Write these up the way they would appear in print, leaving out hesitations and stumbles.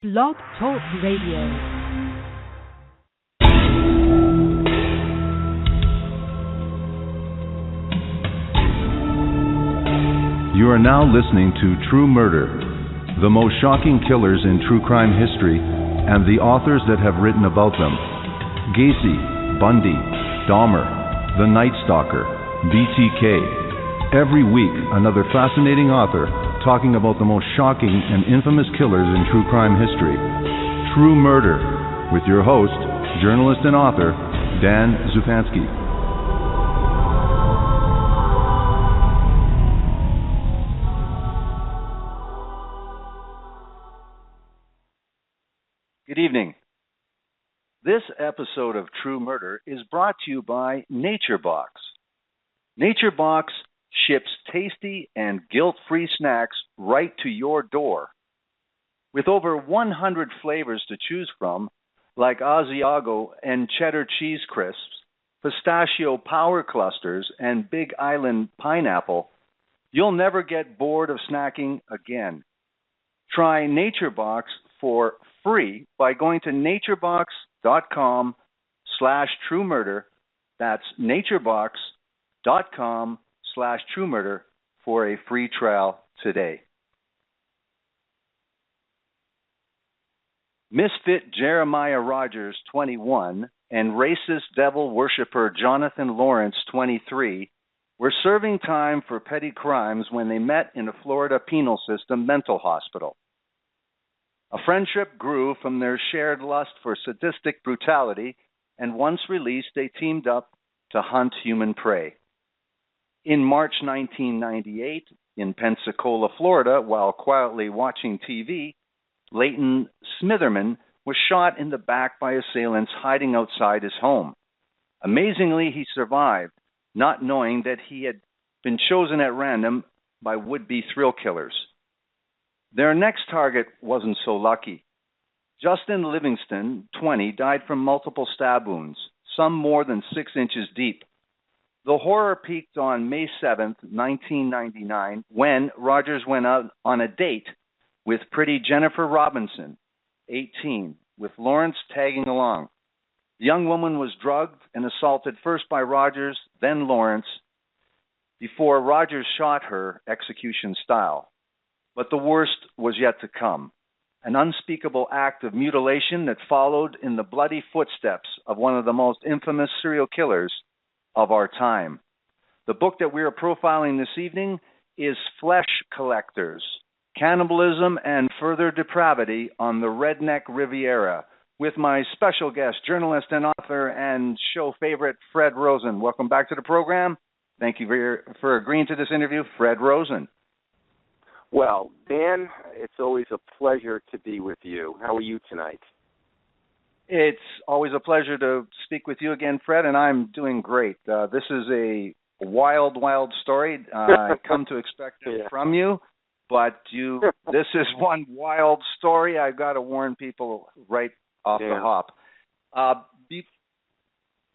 Blog Talk Radio. You are now listening to True Murder, the most shocking killers in true crime history, and the authors that have written about them. Gacy, Bundy, Dahmer, The Night Stalker, BTK. Every week, another fascinating author talking about the most shocking and infamous killers in true crime history. True Murder, with your host, journalist and author, Dan Zupansky. Good evening. This episode of True Murder is brought to you by NatureBox. NatureBox ships tasty and guilt-free snacks right to your door. With over 100 flavors to choose from, like Asiago and cheddar cheese crisps, pistachio power clusters, and Big Island pineapple, you'll never get bored of snacking again. Try NatureBox for free by going to naturebox.com/truemurder. That's naturebox.com/truemurder for a free trial today. Misfit Jeremiah Rodgers, 21, and racist devil worshiper Jonathan Lawrence, 23, were serving time for petty crimes when they met in a Florida penal system mental hospital. A friendship grew from their shared lust for sadistic brutality, and once released, they teamed up to hunt human prey. In March 1998, in Pensacola, Florida, while quietly watching TV, Leighton Smitherman was shot in the back by assailants hiding outside his home. Amazingly, he survived, not knowing that he had been chosen at random by would-be thrill killers. Their next target wasn't so lucky. Justin Livingston, 20, died from multiple stab wounds, some more than 6 inches deep. The horror peaked on May 7th, 1999, when Rodgers went out on a date with pretty Jennifer Robinson, 18, with Lawrence tagging along. The young woman was drugged and assaulted first by Rodgers, then Lawrence, before Rodgers shot her execution style. But the worst was yet to come, an unspeakable act of mutilation that followed in the bloody footsteps of one of the most infamous serial killers of our time. The book that we are profiling this evening is Flesh Collectors: Cannibalism and Further Depravity on the Redneck Riviera, with my special guest, journalist and author and show favorite, Fred Rosen. Welcome back to the program. Thank you for agreeing to this interview, Fred Rosen. Well, Dan, it's always a pleasure to be with you. How are you tonight? It's always a pleasure to speak with you again, Fred, and I'm doing great. This is a wild, wild story. I come to expect it from you, but this is one wild story. I've got to warn people right off the hop.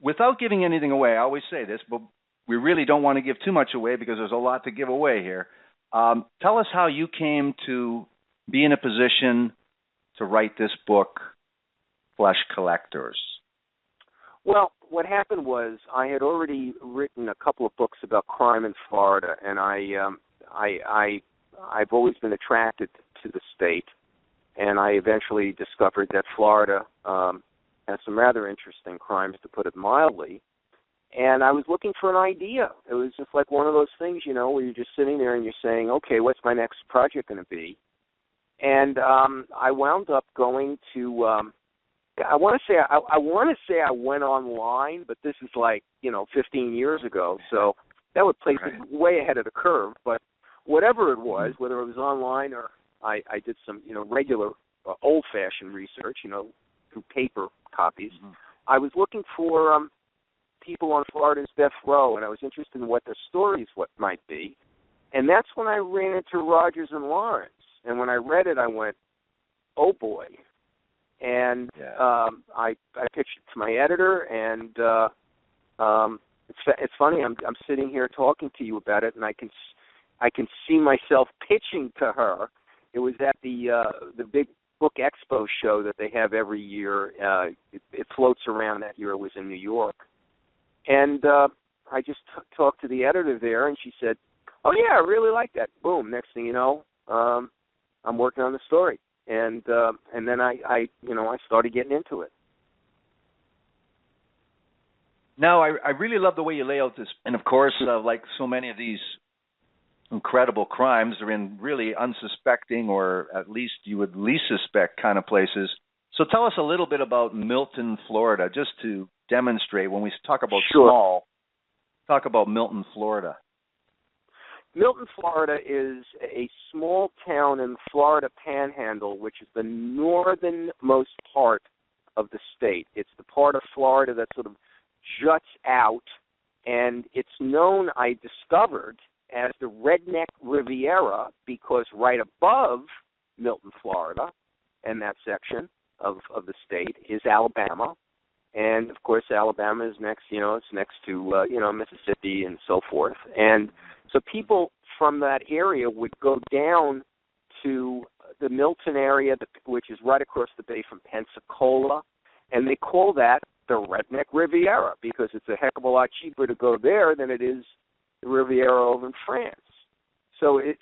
Without giving anything away, I always say this, but we really don't want to give too much away because there's a lot to give away here. Tell us how you came to be in a position to write this book, Flesh Collectors. Well, what happened was I had already written a couple of books about crime in Florida, and I've always been attracted to the state, and I eventually discovered that Florida has some rather interesting crimes, to put it mildly. And I was looking for an idea. It was just like one of those things, where you're just sitting there and you're saying, okay, what's my next project going to be? And I wound up going to, I want to say I went online, but this is 15 years ago. So that would place it way ahead of the curve. But whatever it was, whether it was online or I did some, regular old-fashioned research, through paper copies, I was looking for people on Florida's death row, and I was interested in what their stories might be. And that's when I ran into Rodgers and Lawrence. And when I read it, I went, oh, boy. And I pitched it to my editor, and it's funny, I'm sitting here talking to you about it, and I can see myself pitching to her. It was at the big book expo show that they have every year. It floats around. That year it was in New York. And I just talked to the editor there, and she said, "Oh, yeah, I really like that." Boom. Next thing you know, I'm working on the story. And then I started getting into it. Now, I really love the way you lay out this. And, of course, like so many of these incredible crimes, are in really unsuspecting, or at least you would least suspect kind of places. So tell us a little bit about Milton, Florida, just to demonstrate. When we talk about small, talk about Milton, Florida. Milton, Florida is a small town in the Florida Panhandle, which is the northernmost part of the state. It's the part of Florida that sort of juts out, and it's known, I discovered, as the Redneck Riviera, because right above Milton, Florida, and that section of the state is Alabama. And, of course, Alabama is next, it's next to, Mississippi and so forth. And so people from that area would go down to the Milton area, which is right across the bay from Pensacola, and they call that the Redneck Riviera because it's a heck of a lot cheaper to go there than it is the Riviera over in France. So it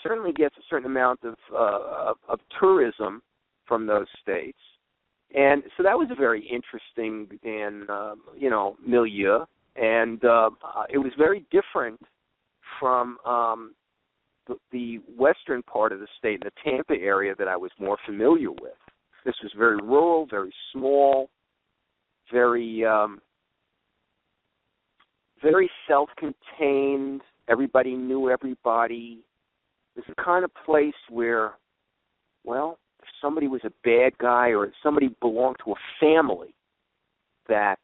certainly gets a certain amount of tourism from those states. And so that was a very interesting and, milieu. And it was very different from the western part of the state, the Tampa area that I was more familiar with. This was very rural, very small, very self-contained. Everybody knew everybody. It was the kind of place where, well, if somebody was a bad guy or if somebody belonged to a family that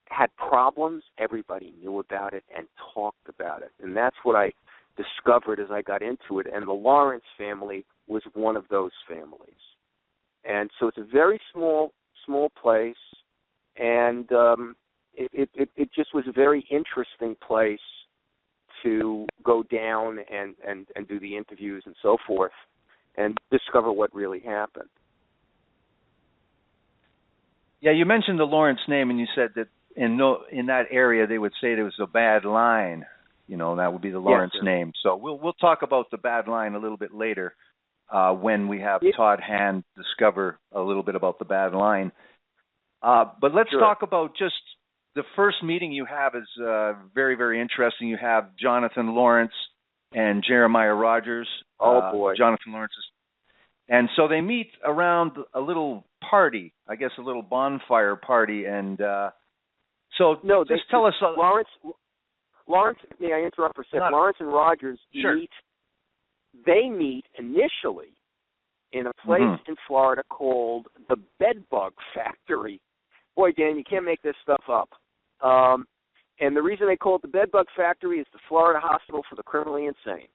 had problems, everybody knew about it and talked about it. And that's what I discovered as I got into it. And the Lawrence family was one of those families. And so it's a very small place. And it just was a very interesting place to go down and do the interviews and so forth and discover what really happened. Yeah, you mentioned the Lawrence name, and you said that in that area they would say there was a bad line. That would be the Lawrence name. So we'll talk about the bad line a little bit later when we have Todd Hand discover a little bit about the bad line. But let's talk about just the first meeting you have is very, very interesting. You have Jonathan Lawrence and Jeremiah Rodgers. Oh, boy. Jonathan Lawrence. And so they meet around a little party, I guess a little bonfire party. And tell us. Lawrence, may I interrupt for a second? Lawrence and Rodgers meet initially in a place in Florida called the Bedbug Factory. Boy, Dan, you can't make this stuff up. And the reason they call it the Bedbug Factory is the Florida Hospital for the Criminally Insane.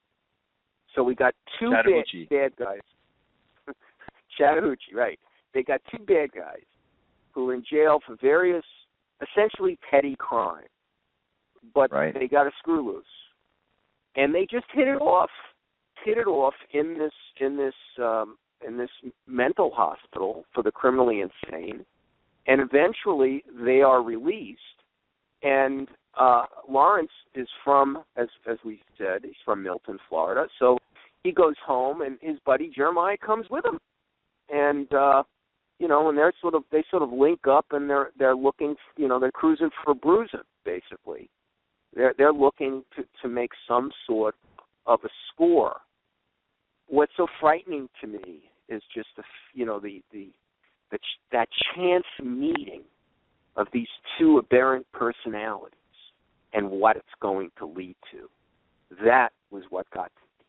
So we got two bad guys. Chattahoochee, right. They got two bad guys who are in jail for various, essentially petty crimes. But they got a screw loose. And they just hit it off in this mental hospital for the criminally insane. And eventually they are released. And Lawrence is from, as we said, he's from Milton, Florida. So he goes home, and his buddy Jeremiah comes with him. And and they sort of link up, and they're looking, they're cruising for bruising, basically. They're looking to make some sort of a score. What's so frightening to me is just that chance meeting of these two aberrant personalities and what it's going to lead to. That was what got to me.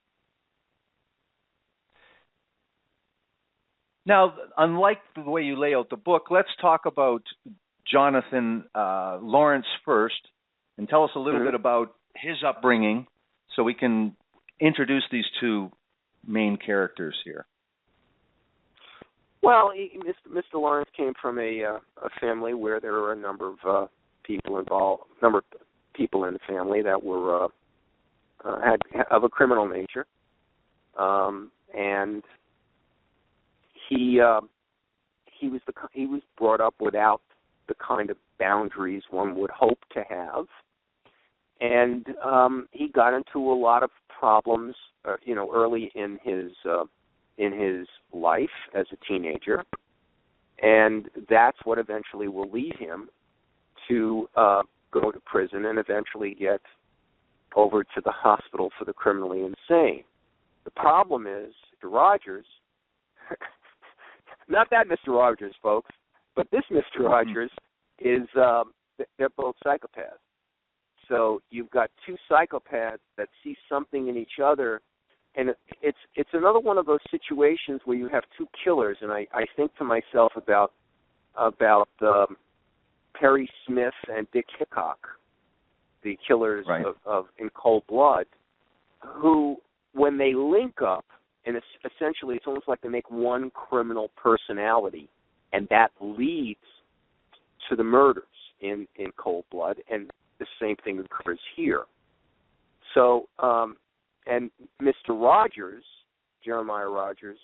Now, unlike the way you lay out the book, let's talk about Jonathan Lawrence first, and tell us a little bit about his upbringing so we can introduce these two main characters here. Well, Mr. Lawrence came from a family where there were a number of people involved, in the family that were had of a criminal nature, and he was brought up without the kind of boundaries one would hope to have, and he got into a lot of problems, early in his life as a teenager, and that's what eventually will lead him to go to prison and eventually get over to the hospital for the criminally insane. The problem is, Mr. Rodgers, not that Mr. Rodgers, folks, but this Mr. Rodgers is, they're both psychopaths. So you've got two psychopaths that see something in each other, and it's another one of those situations where you have two killers, and I think to myself about Perry Smith and Dick Hickok, the killers of In Cold Blood, who, when they link up, and essentially it's almost like they make one criminal personality, and that leads to the murders in Cold Blood, and the same thing occurs here. So, and Mr. Rodgers, Jeremiah Rodgers,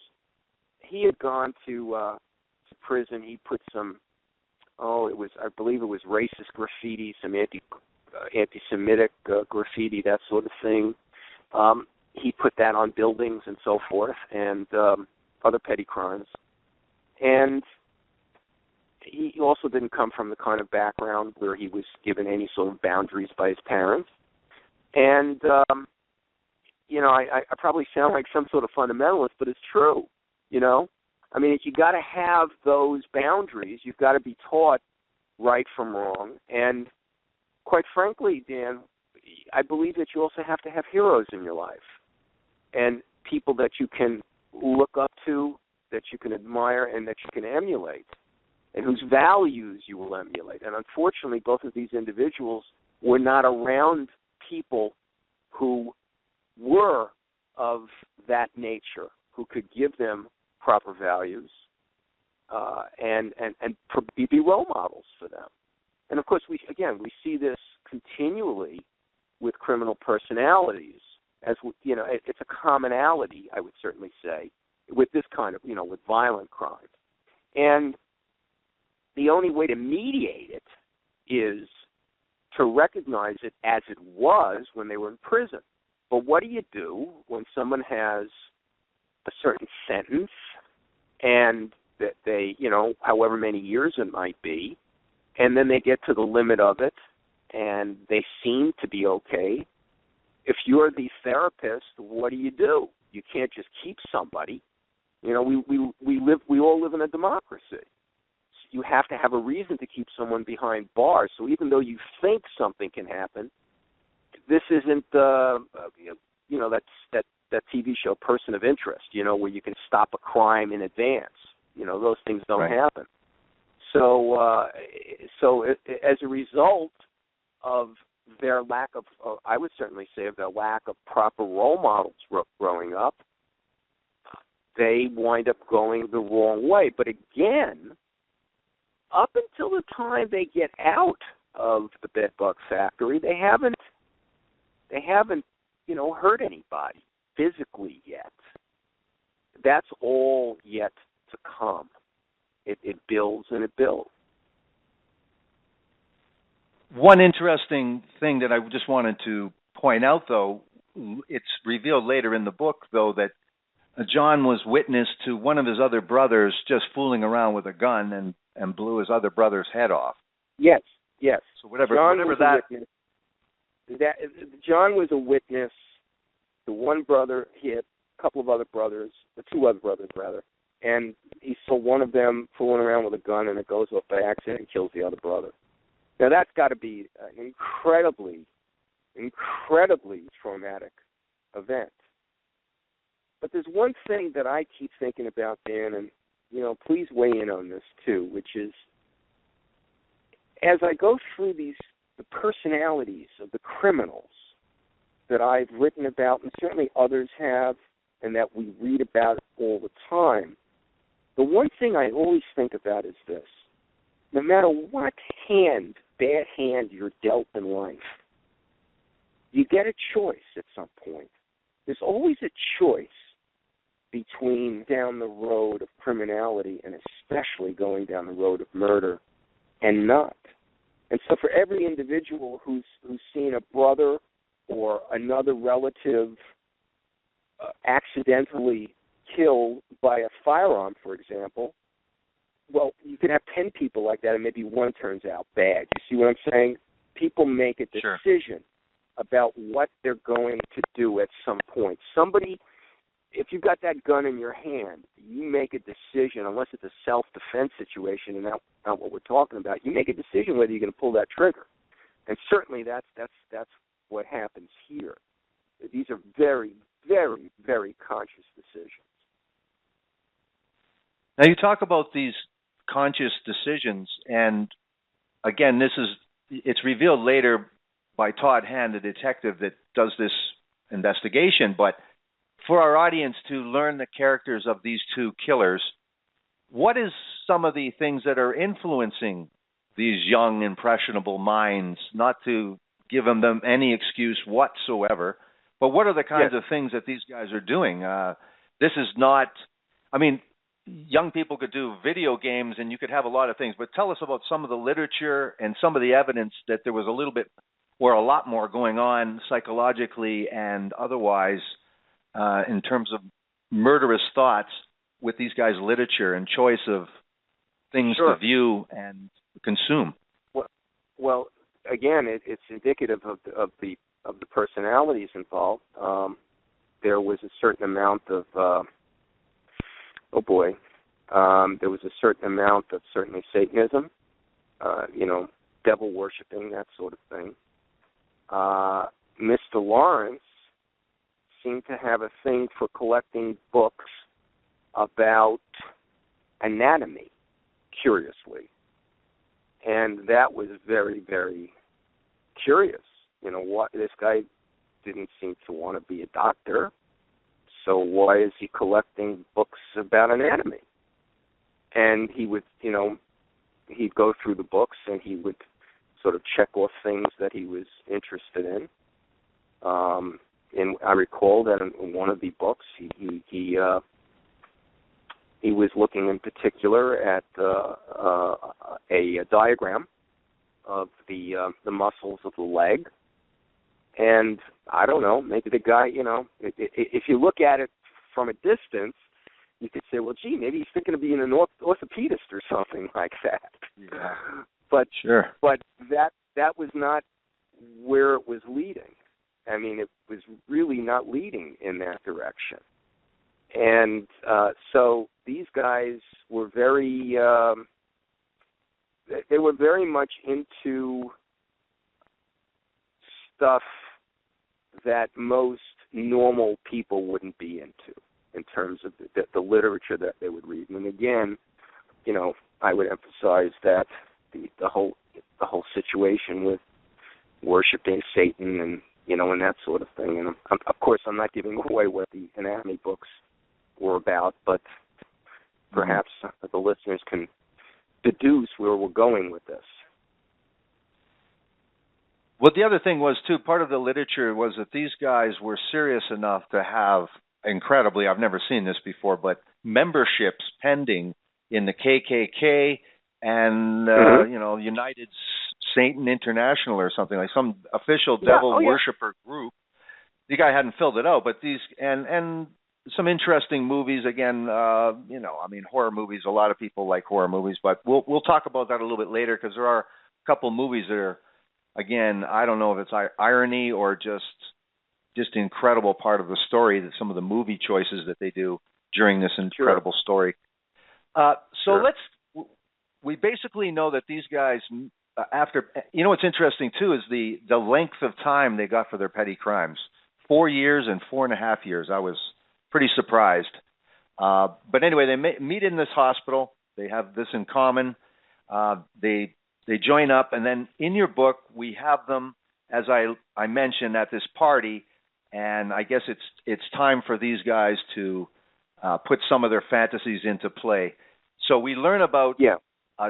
he had gone to prison. He put some, I believe it was racist graffiti, some anti-Semitic graffiti, that sort of thing. He put that on buildings and so forth, and other petty crimes. And he also didn't come from the kind of background where he was given any sort of boundaries by his parents. And, I probably sound like some sort of fundamentalist, but it's true, I mean, you got to have those boundaries. You've got to be taught right from wrong. And quite frankly, Dan, I believe that you also have to have heroes in your life and people that you can look up to, that you can admire, and that you can emulate, and whose values you will emulate. And unfortunately, both of these individuals were not around people who were of that nature, who could give them proper values and be role models for them. And of course, we see this continually with criminal personalities. As it's a commonality, I would certainly say, with this kind of with violent crime. And the only way to mediate it is to recognize it as it was when they were in prison. But what do you do when someone has a certain sentence and that they, however many years it might be, and then they get to the limit of it and they seem to be okay? If you're the therapist, what do? You can't just keep somebody. We all live in a democracy. You have to have a reason to keep someone behind bars. So even though you think something can happen, this isn't that TV show Person of Interest, where you can stop a crime in advance. Those things don't happen. So as a result of their lack of, I would certainly say, of their lack of proper role models growing up, they wind up going the wrong way. But again, up until the time they get out of the bedbug factory, they haven't hurt anybody physically yet. That's all yet to come. It builds and it builds. One interesting thing that I just wanted to point out, though, it's revealed later in the book, though, that John was witness to one of his other brothers just fooling around with a gun and blew his other brother's head off. Yes. So whatever that John was a witness. The one brother hit a couple of other brothers, the two other brothers rather, and he saw one of them fooling around with a gun, and it goes off by accident and kills the other brother. Now that's got to be an incredibly traumatic event. But there's one thing that I keep thinking about, Dan, and please weigh in on this too, which is as I go through the personalities of the criminals that I've written about, and certainly others have, and that we read about all the time, the one thing I always think about is this. No matter what bad hand you're dealt in life, you get a choice at some point. There's always a choice between down the road of criminality and especially going down the road of murder and not. And so for every individual who's seen a brother or another relative accidentally killed by a firearm, for example, well, you can have 10 people like that and maybe one turns out bad. You see what I'm saying? People make a decision about what they're going to do at some point. Somebody, if you've got that gun in your hand, you make a decision, unless it's a self-defense situation and not what we're talking about, you make a decision whether you're going to pull that trigger. And certainly that's what happens here. These are very, very, very conscious decisions. Now you talk about these conscious decisions, and again, it's revealed later by Todd Hand, the detective that does this investigation, but for our audience to learn the characters of these two killers, what is some of the things that are influencing these young, impressionable minds, not to give them any excuse whatsoever, but what are the kinds of things that these guys are doing? This is not, I mean, young people could do video games and you could have a lot of things, but tell us about some of the literature and some of the evidence that there was a little bit or a lot more going on psychologically and otherwise in terms of murderous thoughts with these guys' literature and choice of things to view and consume. Well, again, it's indicative of the personalities involved. There was a certain amount of there was a certain amount of certainly Satanism, devil worshiping, that sort of thing. Mr. Lawrence seemed to have a thing for collecting books about anatomy, curiously. And that was very, very curious. What this guy didn't seem to want to be a doctor, so why is he collecting books about anatomy? And he would, he'd go through the books and he would sort of check off things that he was interested in. And I recall that in one of the books, he was looking in particular at a diagram of the muscles of the leg. And I don't know, maybe the guy, if you look at it from a distance, you could say, well, gee, maybe he's thinking of being an orthopedist or something like that. Yeah. But sure. But that was not where it was leading. I mean, it was really not leading in that direction. And so these guys were very much into stuff that most normal people wouldn't be into in terms of the literature that they would read. And again, I would emphasize that the whole situation with worshiping Satan and and that sort of thing. And of course, I'm not giving away what the anatomy books were about, but perhaps the listeners can deduce where we're going with this. Well, the other thing was, too, part of the literature was that these guys were serious enough to have, incredibly, I've never seen this before, but memberships pending in the KKK and, United Satan International or something, like some official devil worshiper group. The guy hadn't filled it out, but these, and some interesting movies, again, horror movies, a lot of people like horror movies, but we'll talk about that a little bit later because there are a couple movies that are, again, I don't know if it's irony or just incredible part of the story, that some of the movie choices that they do during this incredible story. We basically know that these guys, after, what's interesting too is the length of time they got for their petty crimes. 4 years and 4.5 years. I was pretty surprised. But anyway, they meet in this hospital. They have this in common. They join up, and then in your book, we have them, as I mentioned, at this party, and I guess it's time for these guys to put some of their fantasies into play. So we learn about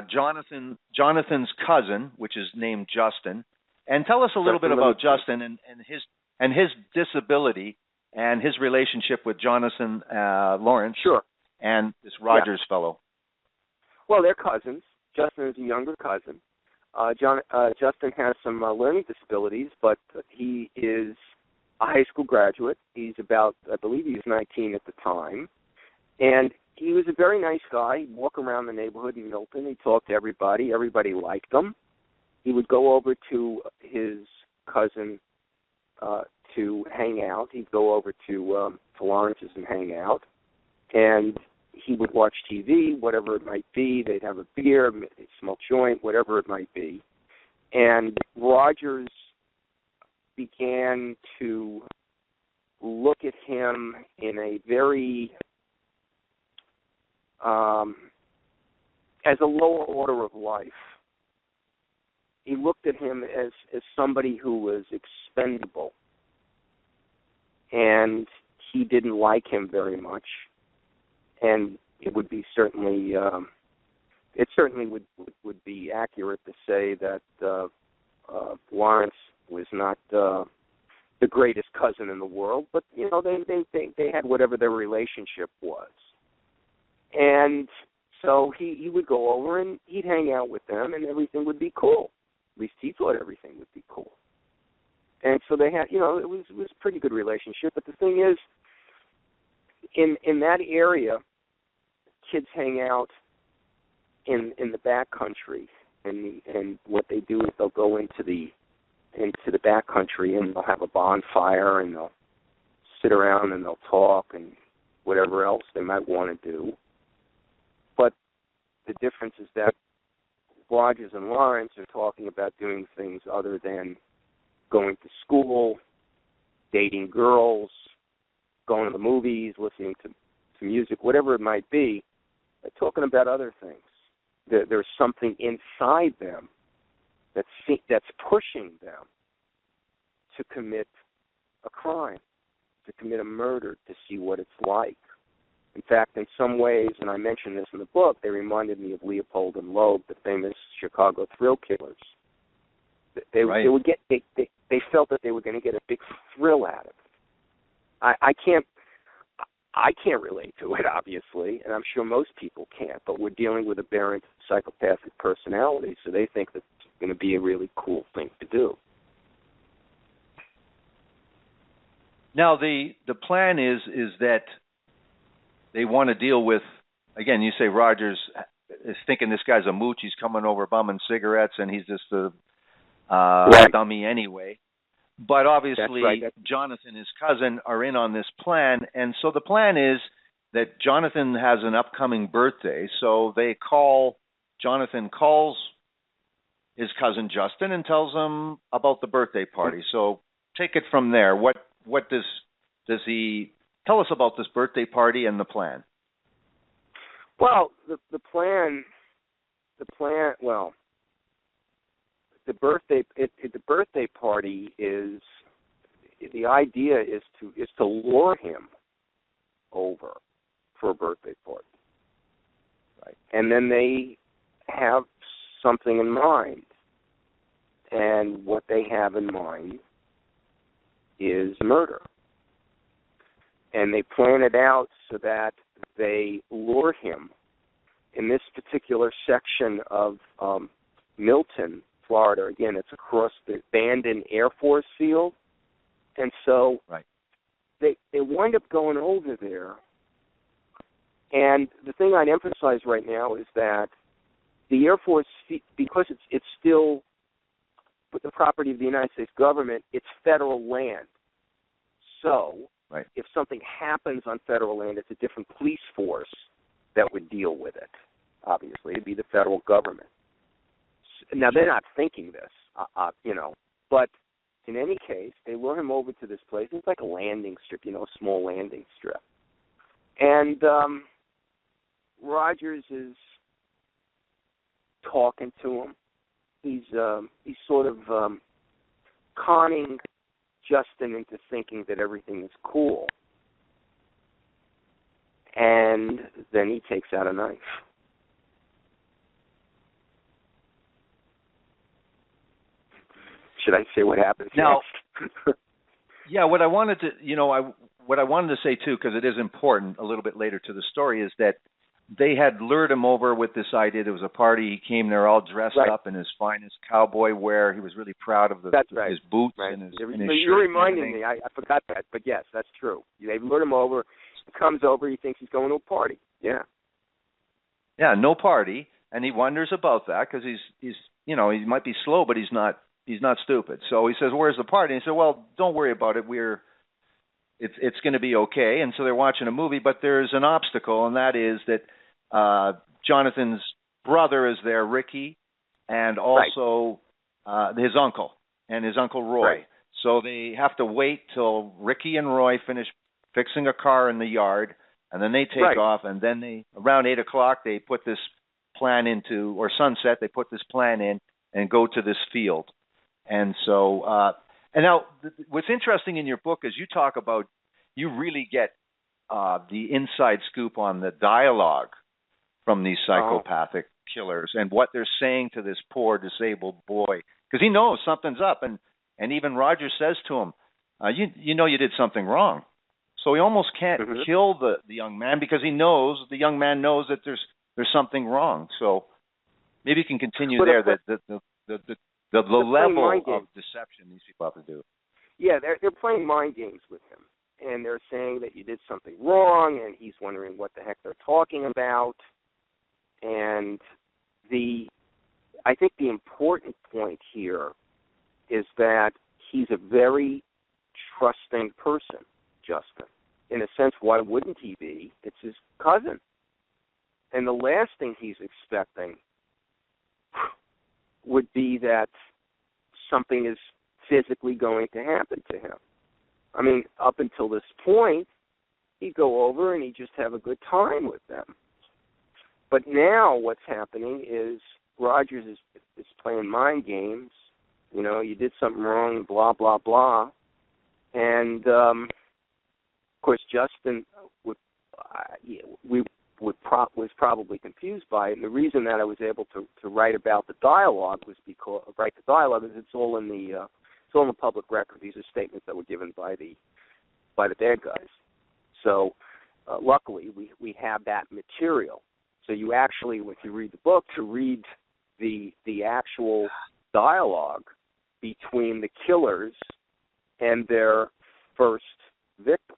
Jonathan's cousin, which is named Justin, and tell us a little bit about Justin and his disability and his relationship with Jonathan Lawrence Sure. and this Rodgers fellow. Well, they're cousins. Justin is a younger cousin. Justin has some learning disabilities, but he is a high school graduate. He's about, I believe he was 19 at the time. And he was a very nice guy. He'd walk around the neighborhood in Milton. He'd talk to everybody. Everybody liked him. He would go over to his cousin to hang out. He'd go over to Lawrence's and hang out. And he would watch TV, whatever it might be. They'd have a beer, they'd smoke joint, whatever it might be. And Rodgers began to look at him in a very, as a lower order of life. He looked at him as somebody who was expendable. And he didn't like him very much. And it would be certainly, it certainly would be accurate to say that Lawrence was not the greatest cousin in the world, but you know they had whatever their relationship was, and so he would go over and he'd hang out with them, and everything would be cool. At least he thought everything would be cool, and so they had, you know, it was a pretty good relationship. But the thing is, in that area, kids hang out in the back country, and what they do is they'll go into the back country and they'll have a bonfire and they'll sit around and they'll talk and whatever else they might want to do. But the difference is that Rodgers and Lawrence are talking about doing things other than going to school, dating girls, going to the movies, listening to music, whatever it might be. They're talking about other things. There's something inside them that's pushing them to commit a crime, to commit a murder, to see what it's like. In fact, in some ways, and I mentioned this in the book, they reminded me of Leopold and Loeb, the famous Chicago thrill killers. They felt that they were going to get a big thrill out of it. I can't relate to it, obviously, and I'm sure most people can't, but we're dealing with aberrant psychopathic personality, so they think that it's going to be a really cool thing to do. Now, the plan is that they want to deal with, again, you say Rodgers is thinking this guy's a mooch, he's coming over bumming cigarettes, and he's just a dummy anyway. But obviously, Jonathan and his cousin are in on this plan, and so the plan is that Jonathan has an upcoming birthday, so Jonathan calls his cousin Justin and tells him about the birthday party. So take it from there. What does he tell us about this birthday party and the plan? Well, the birthday party is, the idea is to lure him over for a birthday party, right? And then they have something in mind, and what they have in mind is murder. And they plan it out so that they lure him in this particular section of Milton, Florida. Again, it's across the abandoned Air Force field. And so they wind up going over there. And the thing I'd emphasize right now is that the Air Force, because it's still the property of the United States government, it's federal land. So if something happens on federal land, it's a different police force that would deal with it. Obviously, it'd be the federal government. Now, they're not thinking this, but in any case, they lure him over to this place. It's like a landing strip, a small landing strip. And Rodgers is talking to him. He's sort of conning Justin into thinking that everything is cool. And then he takes out a knife. Should I say what happens now? Next? Yeah, what I wanted to, what I wanted to say, too, because it is important a little bit later to the story, is that they had lured him over with this idea. There was a party. He came there all dressed up in his finest cowboy wear. He was really proud of his boots and his shirt. You're reminding me. I forgot that. But, yes, that's true. They lured him over. He comes over. He thinks he's going to a party. Yeah. Yeah, no party. And he wonders about that because he's he might be slow, but he's not stupid. So he says, "Where's the party?" And he said, "Well, don't worry about it. It's going to be okay." And so they're watching a movie, but there's an obstacle, and that is that Jonathan's brother is there, Ricky, and also his uncle and his Uncle Roy. Right. So they have to wait till Ricky and Roy finish fixing a car in the yard, and then they take off, and then around 8 o'clock, they put this plan into, or sunset, they put this plan in and go to this field. And so, and now what's interesting in your book is you talk about, you really get the inside scoop on the dialogue from these psychopathic killers and what they're saying to this poor disabled boy. Because he knows something's up, and even Roger says to him, you know you did something wrong. So he almost can't kill the young man because the young man knows that there's something wrong. So maybe you can continue there, the level of deception these people have to do. Yeah, they're playing mind games with him. And they're saying that you did something wrong, and he's wondering what the heck they're talking about. And I think the important point here is that he's a very trusting person, Justin. In a sense, why wouldn't he be? It's his cousin. And the last thing he's expecting would be that something is physically going to happen to him. I mean, up until this point, he'd go over and he'd just have a good time with them. But now what's happening is Rodgers is playing mind games. You know, you did something wrong, blah, blah, blah. And, of course, Justin was probably confused by it. And the reason that I was able to write about the dialogue is it's all in the public record. These are statements that were given by the bad guys. So luckily we have that material. So you actually, if you read the book, to read the actual dialogue between the killers and their first victim,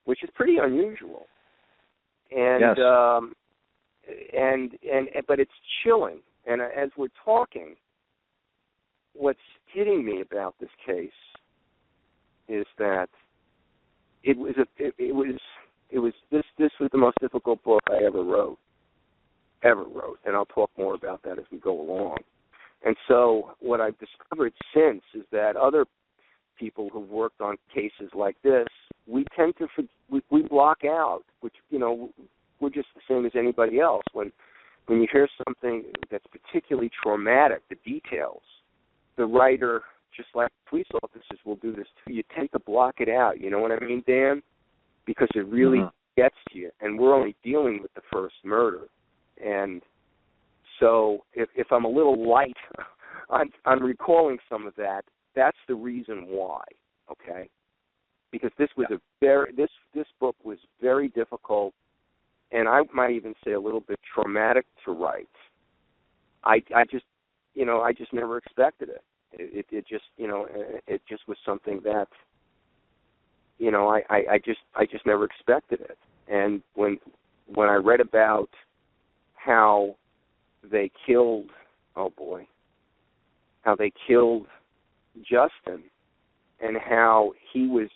which is pretty unusual. And yes. But it's chilling. And as we're talking, what's hitting me about this case is that this was the most difficult book I ever wrote, and I'll talk more about that as we go along. And so what I've discovered since is that other people who've worked on cases like this, we tend to we block out, which, you know, we're just the same as anybody else. When you hear something that's particularly traumatic, the details, the writer, just like police officers will do this too, you tend to block it out. You know what I mean, Dan? Because it really gets to you, and we're only dealing with the first murder. And so if I'm a little light on recalling some of that, that's the reason why, okay? Because this was this book was very difficult, and I might even say a little bit traumatic to write. I just never expected it. It just was something that, you know, I just never expected it. And when I read about how they killed Justin, and how he was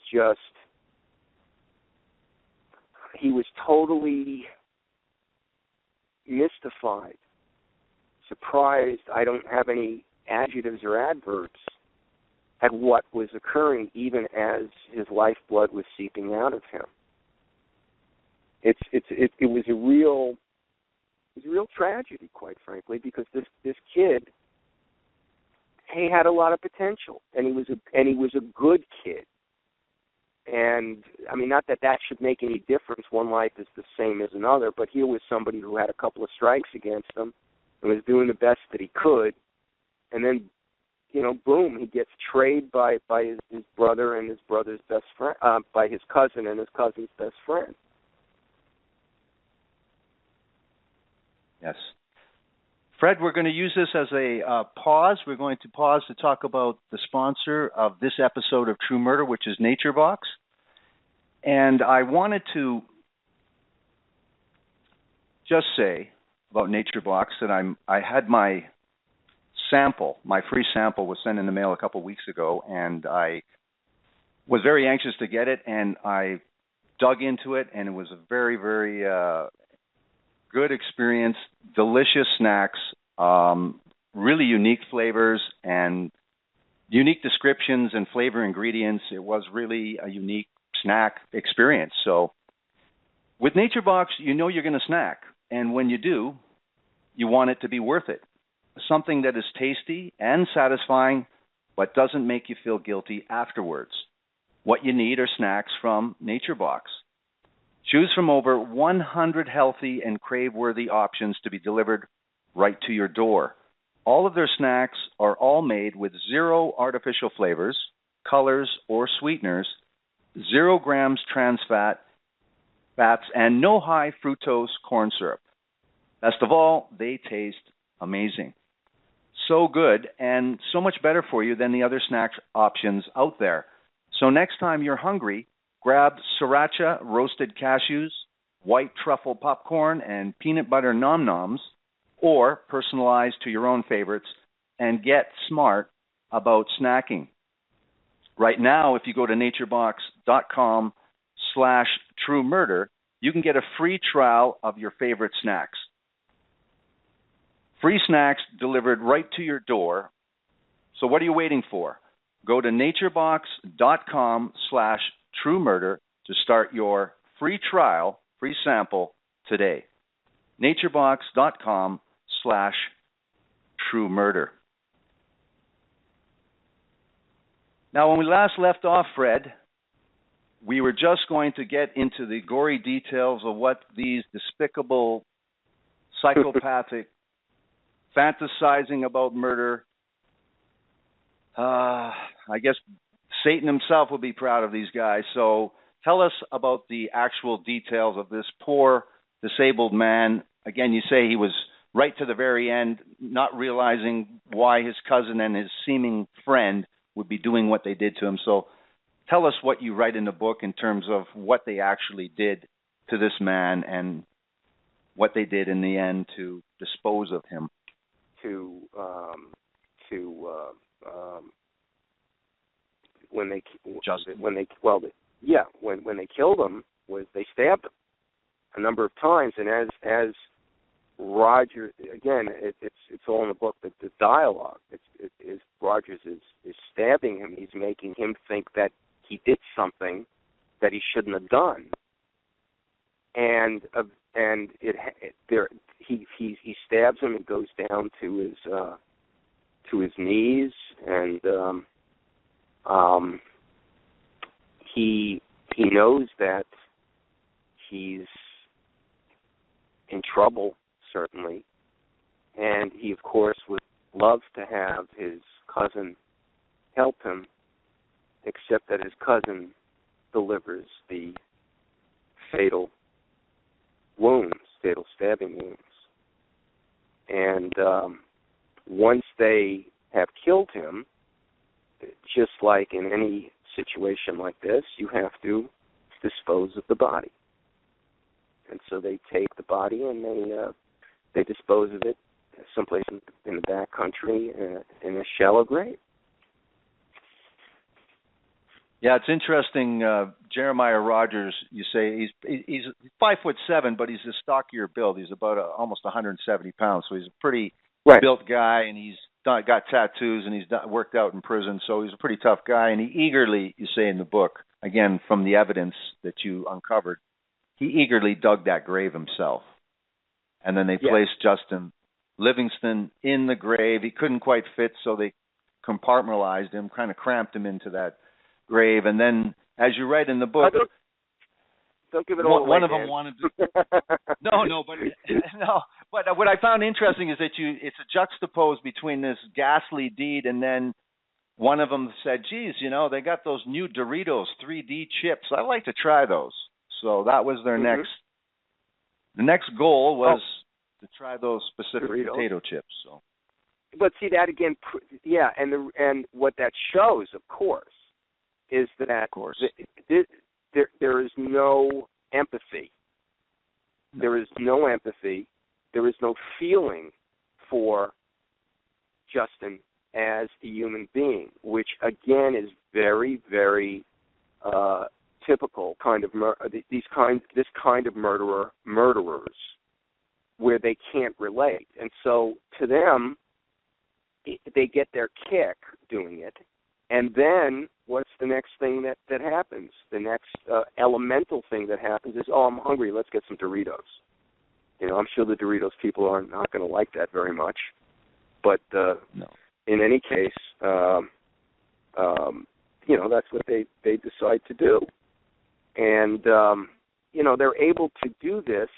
totally mystified, surprised, I don't have any adjectives or adverbs, at what was occurring even as his lifeblood was seeping out of him. It was a real tragedy, quite frankly, because this kid, he had a lot of potential, and he was a good kid. And I mean, not that should make any difference. One life is the same as another, but here was somebody who had a couple of strikes against him and was doing the best that he could, and then boom, he gets trayed by his brother and his brother's best friend, by his cousin and his cousin's best friend. Yes. Fred, we're going to use this as a pause. We're going to pause to talk about the sponsor of this episode of True Murder, which is NatureBox. And I wanted to just say about NatureBox that I had my free sample was sent in the mail a couple weeks ago, and I was very anxious to get it, and I dug into it, and it was a very, very good experience, delicious snacks, really unique flavors and unique descriptions and flavor ingredients. It was really a unique snack experience. So with NatureBox, you're going to snack. And when you do, you want it to be worth it. Something that is tasty and satisfying, but doesn't make you feel guilty afterwards. What you need are snacks from NatureBox. Choose from over 100 healthy and crave-worthy options to be delivered right to your door. All of their snacks are all made with 0 artificial flavors, colors, or sweeteners, 0 grams trans fats, and no high fructose corn syrup. Best of all, they taste amazing. So good and so much better for you than the other snack options out there. So next time you're hungry, grab sriracha roasted cashews, white truffle popcorn, and peanut butter nom-noms, or personalize to your own favorites, and get smart about snacking. Right now, if you go to naturebox.com/truemurder, you can get a free trial of your favorite snacks. Free snacks delivered right to your door. So what are you waiting for? Go to naturebox.com/truemurder to start your free trial, free sample today. naturebox.com/truemurder. Now, when we last left off, Fred, we were just going to get into the gory details of what these despicable, psychopathic, fantasizing about murder. I guess Satan himself would be proud of these guys. So tell us about the actual details of this poor, disabled man. Again, you say he was right to the very end, not realizing why his cousin and his seeming friend would be doing what they did to him. So tell us what you write in the book in terms of what they actually did to this man and what they did in the end to dispose of him. When they killed him, was they stabbed him a number of times, and as Roger, again, it's all in the book, but the dialogue, it's Rogers is stabbing him. He's making him think that he did something that he shouldn't have done, and he stabs him and goes down to his knees, and he knows that he's in trouble, certainly, and he, of course, would love to have his cousin help him, except that his cousin delivers the fatal stabbing wounds. And once they have killed him, just like in any situation like this, you have to dispose of the body. And so they take the body and they dispose of it someplace in the back country in a shallow grave. Yeah, it's interesting. Jeremiah Rodgers, you say he's 5'7", but he's a stockier build. He's about almost 170 pounds, so he's a pretty built guy, and he's got tattoos, and he's worked out in prison, so he's a pretty tough guy. And he eagerly, you say in the book, again from the evidence that you uncovered, he eagerly dug that grave himself. And then they placed Justin Livingston in the grave. He couldn't quite fit, so they compartmentalized him, kind of cramped him into that grave. And then, as you write in the book, don't give it all away. One of them wanted to. But what I found interesting is that it's a juxtaposed between this ghastly deed and then one of them said, geez, they got those new Doritos 3D chips. I'd like to try those. So that was their the next goal was to try those specific Doritos. Potato chips. So, but see that again, and what that shows, of course, is that there is no empathy. There is no empathy. There is no feeling for Justin as a human being, which again is very, very typical kind of this kind of murderers, where they can't relate, and so to them, they get their kick doing it, and then what's the next thing that happens? The next elemental thing that happens is, I'm hungry. Let's get some Doritos. I'm sure the Doritos people are not going to like that very much, but in any case, that's what they decide to do. And, they're able to do this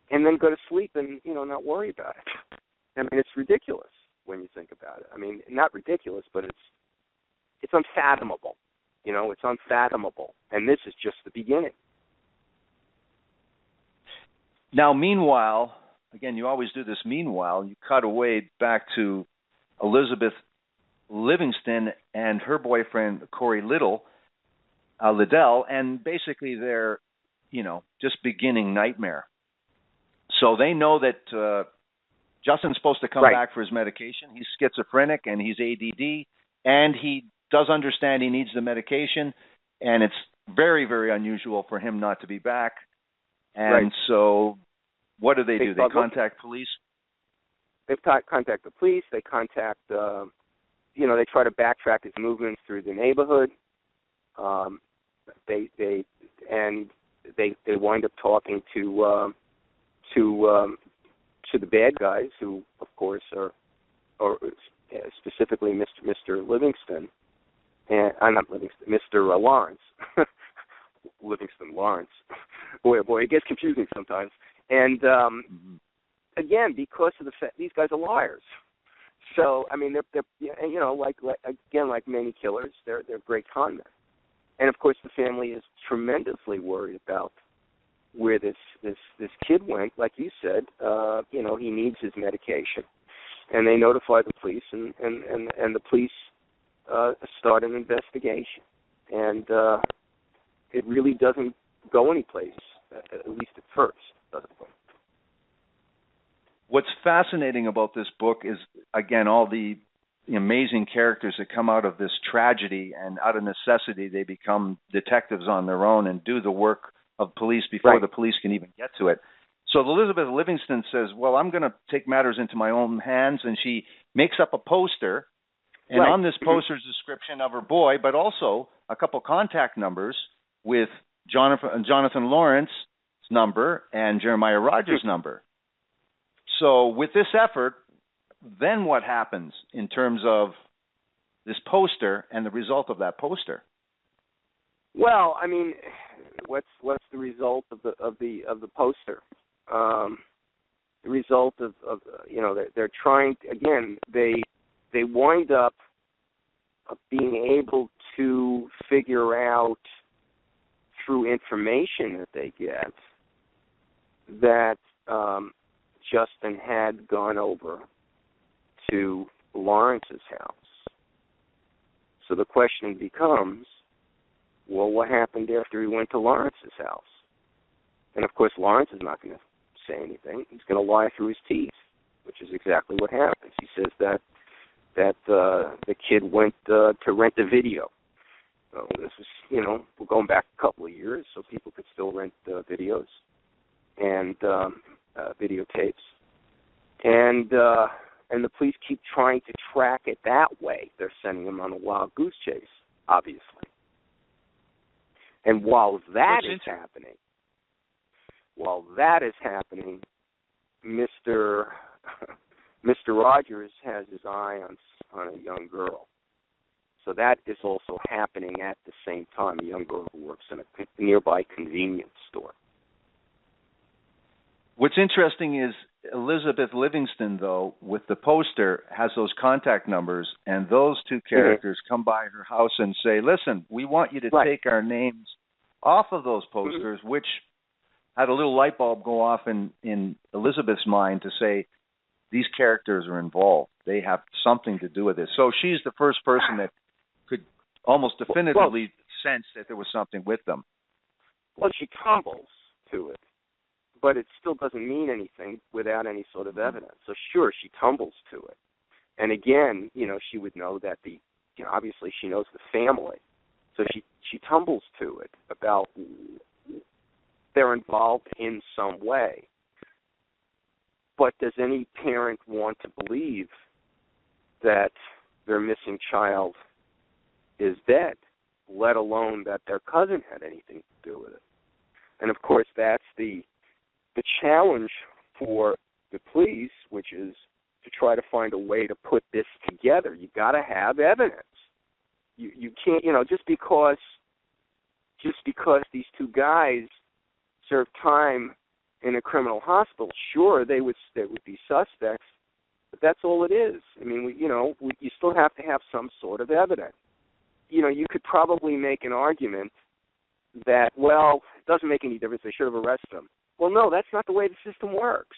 and then go to sleep and, not worry about it. I mean, it's ridiculous when you think about it. I mean, not ridiculous, but it's unfathomable. It's unfathomable. And this is just the beginning. Now, meanwhile, again, you always do this meanwhile, you cut away back to Elizabeth Livingston and her boyfriend, Corey Liddell, and basically their, just beginning nightmare. So they know that Justin's supposed to come back for his medication. He's schizophrenic and he's ADD, and he does understand he needs the medication, and it's very, very unusual for him not to be back. And so what do? They contact police? They contact the police. They contact, they try to backtrack his movements through the neighborhood. They wind up talking to the bad guys, who of course are specifically Mr. Livingston, and not Livingston, Mr. Lawrence, Livingston Lawrence. Boy, it gets confusing sometimes. And again, because of the fact these guys are liars. So I mean, they're like many killers, they're great con men. And of course, the family is tremendously worried about where this kid went. Like you said, he needs his medication, and they notify the police, and the police start an investigation, and it really doesn't go anyplace, at least at first. Doesn't go. What's fascinating about this book is, again, all the amazing characters that come out of this tragedy, and out of necessity they become detectives on their own and do the work of police before the police can even get to it. So Elizabeth Livingston says, well, I'm going to take matters into my own hands, and she makes up a poster, and on this poster's description of her boy, but also a couple contact numbers with Jonathan Lawrence's number and Jeremiah Rodgers' number. So with this effort, then what happens in terms of this poster and the result of that poster? Well, I mean, what's the result of the poster? The result of they're trying again. They wind up being able to figure out through information that they get that Justin had gone over to Lawrence's house. So the question becomes, well, what happened after he went to Lawrence's house? And of course, Lawrence is not going to say anything. He's going to lie through his teeth, which is exactly what happens. He says that the kid went to rent a video. So this is, we're going back a couple of years, so people could still rent videos and videotapes. And the police keep trying to track it that way. They're sending him on a wild goose chase, obviously. And while that is happening, Mr. Rodgers has his eye on a young girl. So that is also happening at the same time. A young girl who works in a nearby convenience store. What's interesting is Elizabeth Livingston, though, with the poster, has those contact numbers, and those two characters come by her house and say, listen, we want you to take our names off of those posters, which had a little light bulb go off in Elizabeth's mind to say, these characters are involved. They have something to do with this. So she's the first person that could almost definitively sense that there was something with them. Well, she tumbles to it, but it still doesn't mean anything without any sort of evidence. So sure, she tumbles to it. And again, she would know that obviously she knows the family. So she tumbles to it about they're involved in some way. But does any parent want to believe that their missing child is dead, let alone that their cousin had anything to do with it? And, of course, that's the challenge for the police, which is to try to find a way to put this together. You got to have evidence. You can't, just because these two guys served time in a criminal hospital, sure, they would be suspects, but that's all it is. I mean, you still have to have some sort of evidence. You could probably make an argument that, well, it doesn't make any difference, they should have arrested them. Well, no, that's not the way the system works.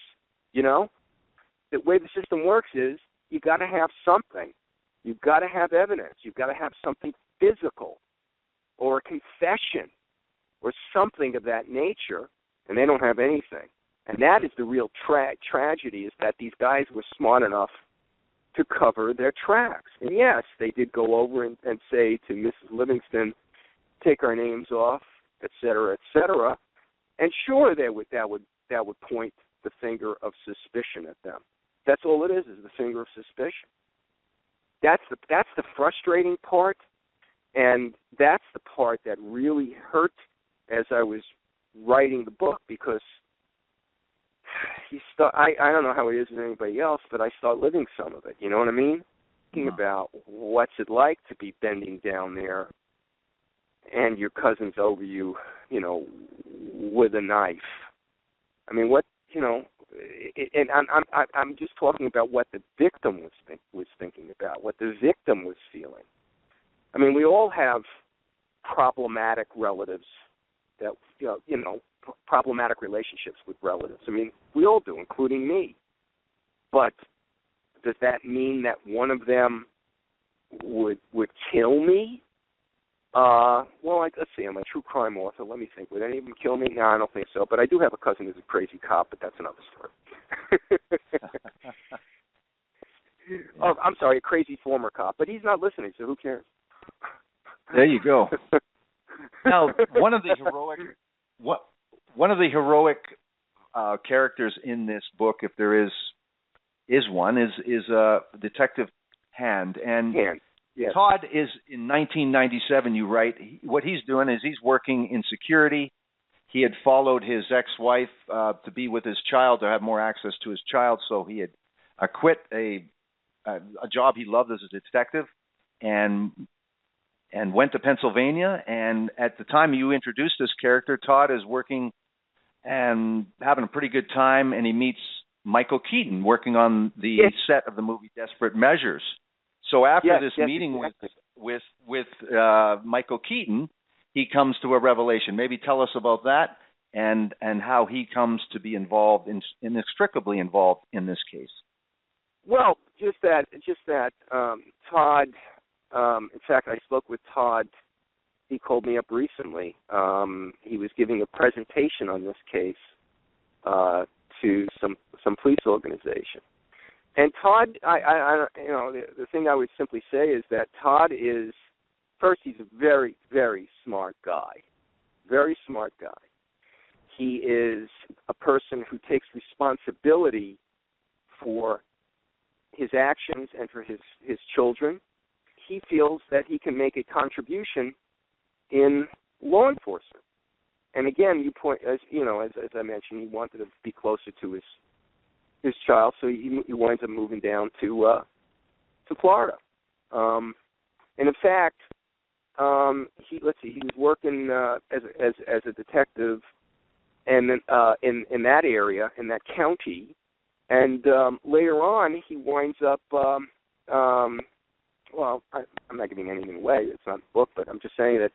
The way the system works is you got to have something. You've got to have evidence. You've got to have something physical or a confession or something of that nature, and they don't have anything. And that is the real tragedy, is that these guys were smart enough to cover their tracks. And yes, they did go over and say to Mrs. Livingston, take our names off, et cetera, et cetera. And sure, that would point the finger of suspicion at them. That's all it is the finger of suspicion. That's the frustrating part, and that's the part that really hurt as I was writing the book, because I don't know how it is with anybody else, but I start living some of it. You know what I mean? Thinking about what's it like to be bending down there and your cousin's over you, with a knife. I mean, and I'm just talking about what the victim was thinking about, what the victim was feeling. I mean, we all have problematic relatives that, problematic relationships with relatives. I mean, we all do, including me. But does that mean that one of them would kill me? Let's see, I'm a true crime author. Let me think. Would any of them kill me? No, I don't think so. But I do have a cousin who's a crazy cop, but that's another story. Oh, I'm sorry, a crazy former cop. But he's not listening, so who cares? There you go. Now, one of the heroic characters in this book, if there is one, is Detective Hand. And yes. Todd is in 1997. You write what he's doing is he's working in security. He had followed his ex-wife to be with his child, to have more access to his child. So he had quit a job he loved as a detective, and went to Pennsylvania. And at the time you introduced this character, Todd is working and having a pretty good time, and he meets Michael Keaton working on the set of the movie Desperate Measures. So after this meeting with Michael Keaton, he comes to a revelation. Maybe tell us about that and how he comes to be involved, inextricably involved in this case. Well, just that Todd. In fact, I spoke with Todd. He called me up recently. He was giving a presentation on this case to some police organization. And Todd, the thing I would simply say is that Todd is, first, he's a very, very smart guy. Very smart guy. He is a person who takes responsibility for his actions and for his children. He feels that he can make a contribution in law enforcement. And again, you point, as I mentioned, he wanted to be closer to his child, so he winds up moving down to Florida. And in fact, he was working as a detective, and in that area, in that county, And later on, he winds up, well, I'm not giving anything away. It's not a book, but I'm just saying that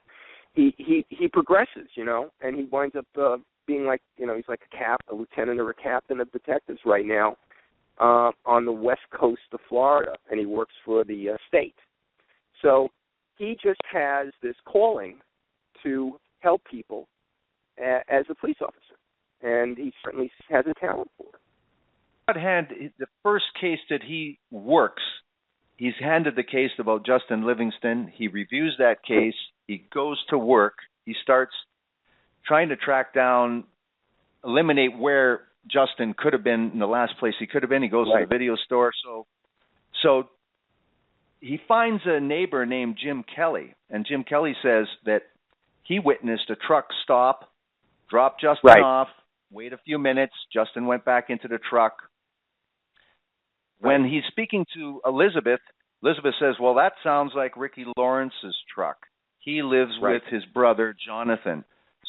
he progresses, you know, and he winds up being like, you know, he's like a lieutenant or a captain of detectives right now on the west coast of Florida, and he works for the state. So he just has this calling to help people as a police officer, and he certainly has a talent for it. On the other hand, the first case that he works, he's handed the case about Justin Livingston. He reviews that case. He goes to work. He starts trying to track down, eliminate where Justin could have been in the last place he could have been. He goes to the video store. So he finds a neighbor named Jim Kelly, and Jim Kelly says that he witnessed a truck stop, drop Justin off, wait a few minutes. Justin went back into the truck. When he's speaking to Elizabeth says, well, that sounds like Ricky Lawrence's truck. He lives with his brother, Jonathan.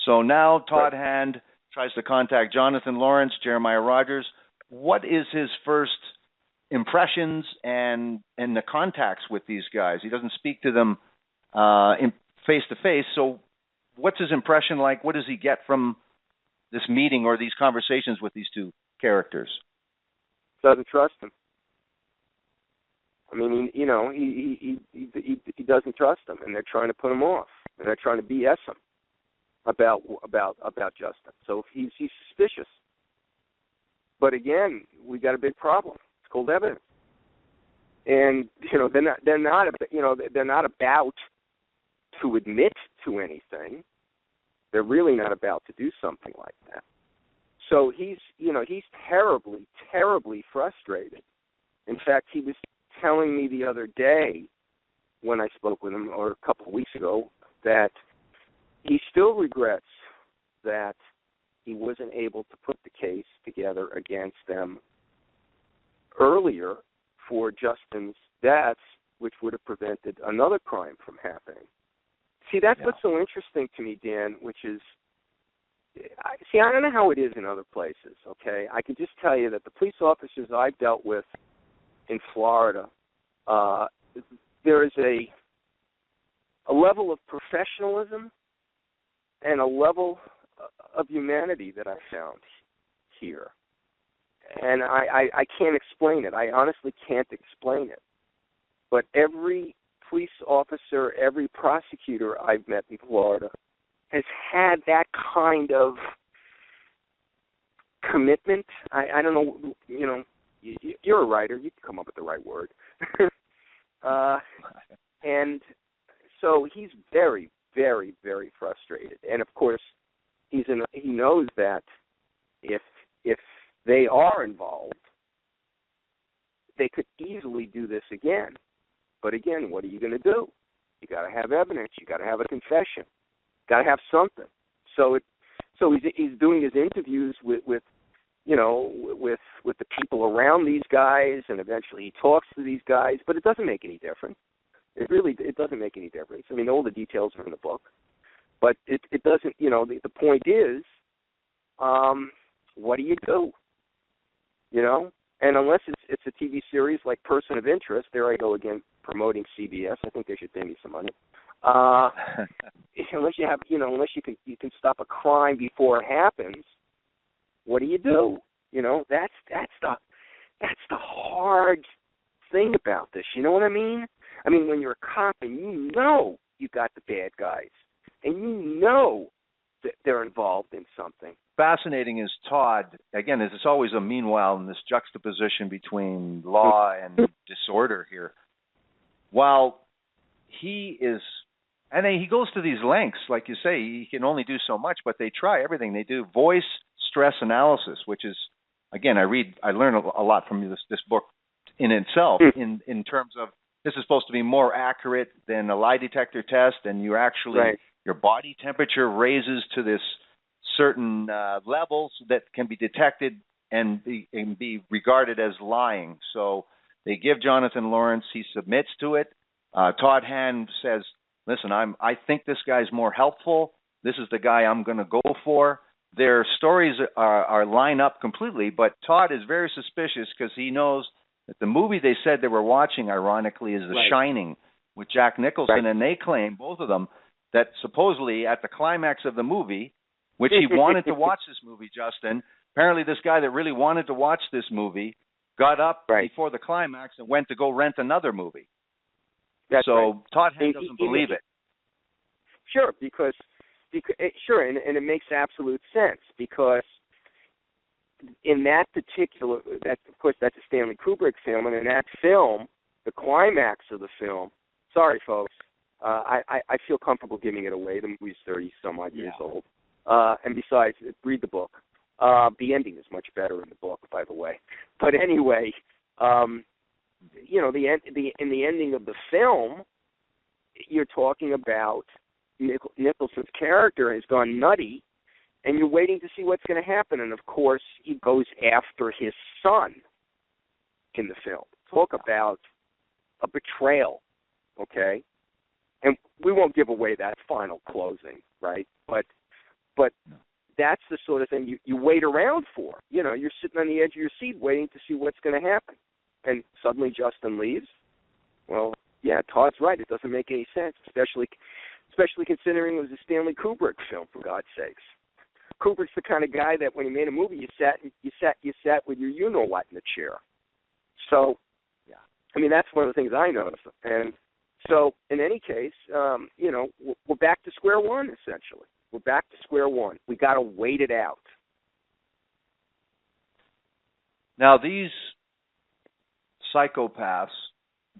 So now Todd Hand tries to contact Jonathan Lawrence, Jeremiah Rodgers. What is his first impressions and the contacts with these guys? He doesn't speak to them face-to-face. So what's his impression like? What does he get from this meeting or these conversations with these two characters? Doesn't trust him. I mean, you know, he doesn't trust them, and they're trying to put him off, and they're trying to BS him about Justin. So he's suspicious. But again, we got a big problem. It's called evidence, and you know they're not about to admit to anything. They're really not about to do something like that. So he's terribly, terribly frustrated. In fact, he was telling me the other day when I spoke with him, or a couple of weeks ago, that he still regrets that he wasn't able to put the case together against them earlier for Justin's deaths, which would have prevented another crime from happening. See, that's what's so interesting to me, Dan, which is, I don't know how it is in other places, okay? I can just tell you that the police officers I've dealt with in Florida, there is a level of professionalism and a level of humanity that I found here. And I can't explain it. I honestly can't explain it. But every police officer, every prosecutor I've met in Florida has had that kind of commitment. I don't know, you know, you're a writer. You can come up with the right word. And so he's very, very, very frustrated. And, of course, he knows that if they are involved, they could easily do this again. But, again, what are you going to do? You got to have evidence. You got to have a confession. Got to have something. So he's doing his interviews with the people around these guys, and eventually he talks to these guys, but it doesn't make any difference. It doesn't make any difference. I mean, all the details are in the book, but it doesn't, you know, the point is, what do you do? You know? And unless it's a TV series like Person of Interest, there I go again promoting CBS. I think they should pay me some money. Unless you can stop a crime before it happens, what do you do? You know, that's the hard thing about this. You know what I mean? I mean, when you're a cop and you know you got the bad guys, and you know that they're involved in something. Fascinating is Todd, again, it's always a meanwhile in this juxtaposition between law and disorder here. While he is, and he goes to these lengths, like you say, he can only do so much, but they try everything. They do voice stress analysis, which is, again, I learn a lot from this book in itself, in terms of this is supposed to be more accurate than a lie detector test, and you actually, your body temperature raises to this certain levels that can be detected and be regarded as lying. So they give Jonathan Lawrence, he submits to it. Todd Hand says, listen, I think this guy's more helpful. This is the guy I'm going to go for. their stories are line up completely, but Todd is very suspicious because he knows that the movie they said they were watching, ironically, is The Shining with Jack Nicholson, and they claim, both of them, that supposedly at the climax of the movie, which he wanted to watch this movie, Justin, apparently this guy that really wanted to watch this movie got up before the climax and went to go rent another movie. Todd doesn't believe it. Sure, because and it makes absolute sense, because in that particular, of course, that's a Stanley Kubrick film, and in that film, the climax of the film, sorry, folks, I feel comfortable giving it away. The movie's 30-some-odd years old. And besides, read the book. The ending is much better in the book, by the way. But anyway, in the ending of the film, you're talking about Nicholson's character has gone nutty, and you're waiting to see what's going to happen. And, of course, he goes after his son in the film. Talk about a betrayal, okay? And we won't give away that final closing, right? But that's the sort of thing you wait around for. You're sitting on the edge of your seat waiting to see what's going to happen. And suddenly Justin leaves. Well, yeah, Todd's right. It doesn't make any sense, especially considering it was a Stanley Kubrick film, for God's sakes. Kubrick's the kind of guy that when he made a movie, you sat with your you-know-what in the chair. So, I mean, that's one of the things I noticed. And so, in any case, we're back to square one, essentially. We're back to square one. We got to wait it out. Now, these psychopaths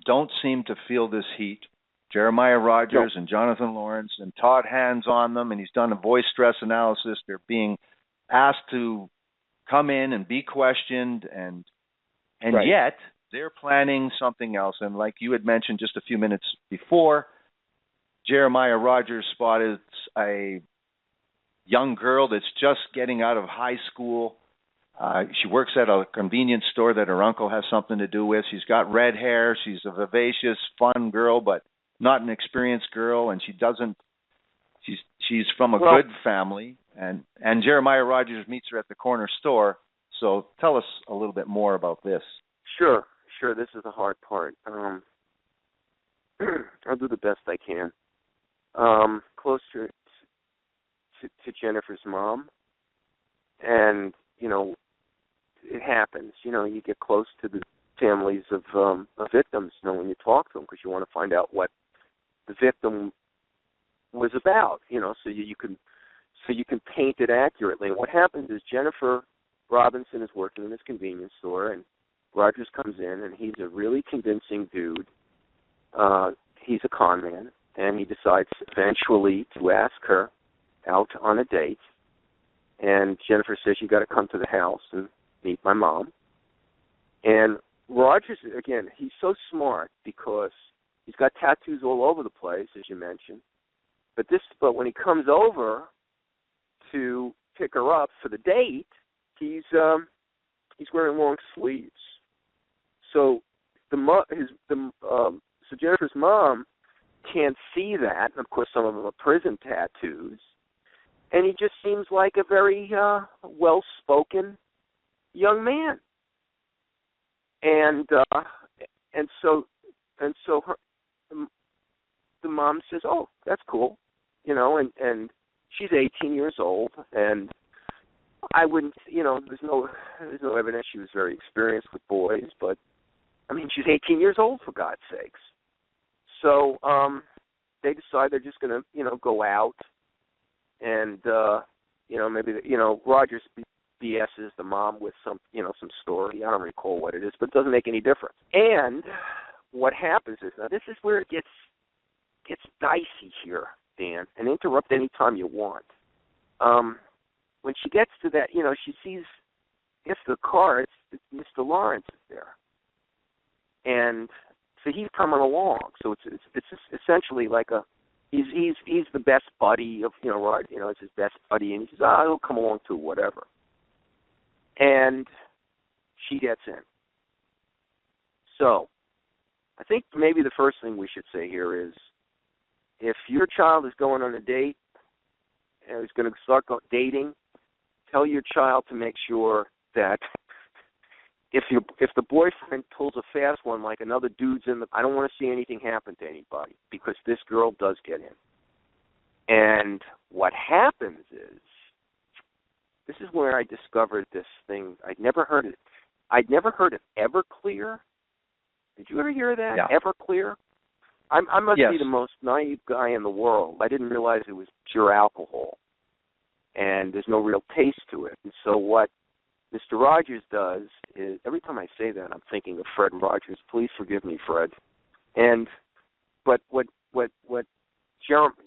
don't seem to feel this heat. Jeremiah Rodgers and Jonathan Lawrence, and Todd hands on them, and he's done a voice stress analysis. They're being asked to come in and be questioned, and yet they're planning something else. And like you had mentioned just a few minutes before, Jeremiah Rodgers spotted a young girl that's just getting out of high school. She works at a convenience store that her uncle has something to do with. She's got red hair. She's a vivacious, fun girl, but not an experienced girl, and she's from a good family, and Jeremiah Rodgers meets her at the corner store. So tell us a little bit more about this. Sure. This is the hard part. I'll do the best I can. Close to Jennifer's mom, and it happens. You get close to the families of victims. When you talk to them, because you want to find out what the victim was about. So you can paint it accurately. And what happens is Jennifer Robinson is working in this convenience store, and Rodgers comes in, and he's a really convincing dude. He's a con man, and he decides eventually to ask her out on a date. And Jennifer says, "You got to come to the house and meet my mom." And Rodgers, again, he's so smart because he's got tattoos all over the place, as you mentioned. But when he comes over to pick her up for the date, he's wearing long sleeves. So so Jennifer's mom can't see that. And of course, some of them are prison tattoos. And he just seems like a very well-spoken young man. And so the mom says, "Oh, that's cool," and she's 18 years old, and I wouldn't, there's no evidence she was very experienced with boys, but I mean, she's 18 years old, for God's sakes. So they decide they're just going to, go out, and maybe Rodgers BS's the mom with some story. I don't recall what it is, but it doesn't make any difference. And what happens is, now this is where it gets dicey here, Dan, and interrupt any time you want. When she gets to that, she gets to the car, it's Mr. Lawrence is there. And so he's coming along. So it's essentially like he's the best buddy of, Rod, it's his best buddy, and he says, he'll come along too, whatever. And she gets in. So I think maybe the first thing we should say here is, if your child is going on a date and is going to start dating, tell your child to make sure that if the boyfriend pulls a fast one like another dude's I don't want to see anything happen to anybody, because this girl does get in. And what happens is, this is where I discovered this thing. I'd never heard it. I'd never heard of Everclear. Did you ever hear that? Yeah. Everclear? I must be the most naive guy in the world. I didn't realize it was pure alcohol, and there's no real taste to it. And so what Mr. Rodgers does is, every time I say that, I'm thinking of Fred Rodgers. Please forgive me, Fred. But what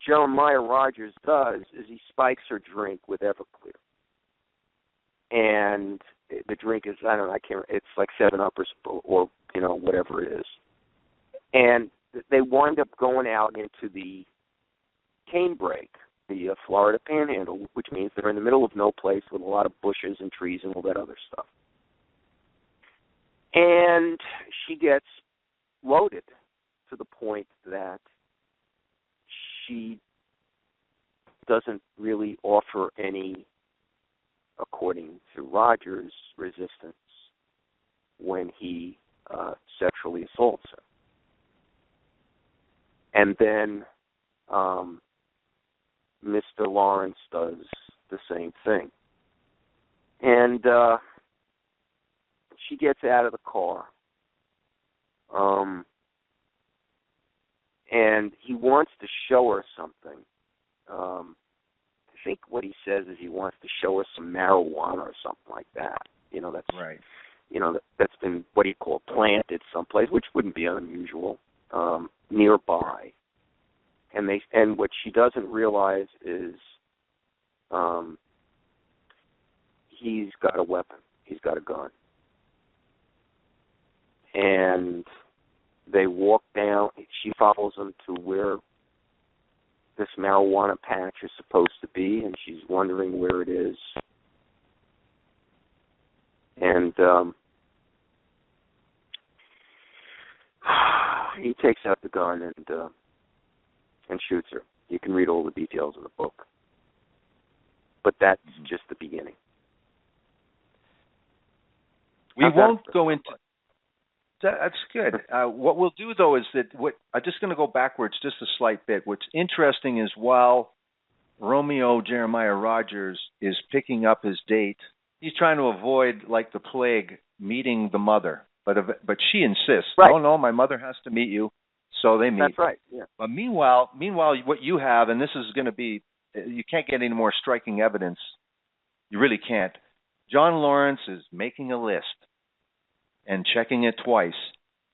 Jeremiah Rodgers does is he spikes her drink with Everclear, and the drink is, I don't know, it's like 7-Up or whatever it is, and they wind up going out into the canebrake, the Florida Panhandle, which means they're in the middle of no place with a lot of bushes and trees and all that other stuff. And she gets loaded to the point that she doesn't really offer any, according to Rodgers, resistance when he sexually assaults her. And then Mr. Lawrence does the same thing. And she gets out of the car. And he wants to show her something. I think what he says is he wants to show her some marijuana or something like that. That's right. That's been what he called planted someplace, which wouldn't be unusual, nearby. And what she doesn't realize is he's got a weapon. He's got a gun. And they walk down. She follows him to where this marijuana patch is supposed to be, and she's wondering where it is. And he takes out the gun and shoots her. You can read all the details in the book. But that's just the beginning. We won't go into... That's good. What we'll do, though, is that I'm just going to go backwards just a slight bit. What's interesting is while Romeo Jeremiah Rodgers is picking up his date, he's trying to avoid, like the plague, meeting the mother. But she insists, right. No, my mother has to meet you. So they meet. That's right, yeah. But meanwhile, what you have, and this is going to be, you can't get any more striking evidence. You really can't. John Lawrence is making a list and checking it twice.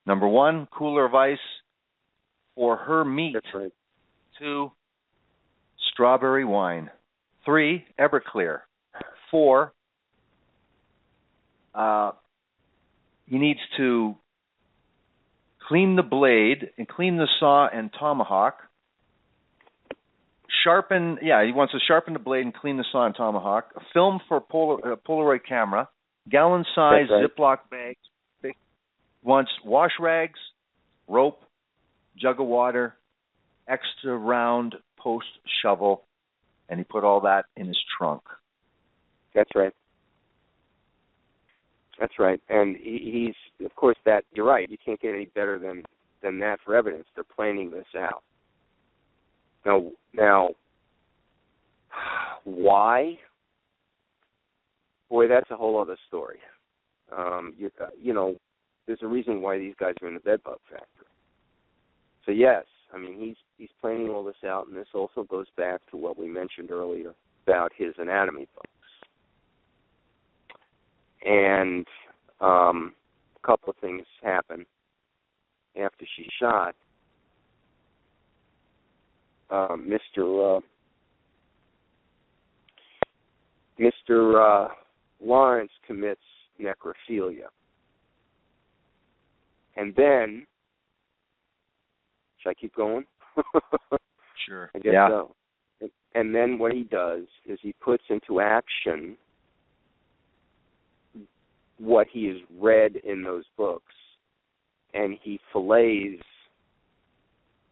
Number 1, cooler of ice for her meat. That's right. 2, strawberry wine. 3, Everclear. 4, he needs to clean the blade and clean the saw and tomahawk. He wants to sharpen the blade and clean the saw and tomahawk. A film for Polaroid camera. Gallon-sized Ziploc bags. Wants wash rags, rope, jug of water, extra round post shovel, and he put all that in his trunk. That's right. That's right. And he's, of course, that you're right. You can't get any better than that for evidence. They're planning this out. Now, why? Boy, that's a whole other story. There's a reason why these guys are in the bedbug factory. So yes, I mean he's planning all this out, and this also goes back to what we mentioned earlier about his anatomy books. And a couple of things happen after she's shot. Mr. Lawrence commits necrophilia. And then, should I keep going? Sure. I guess so. And then what he does is he puts into action what he has read in those books, and he fillets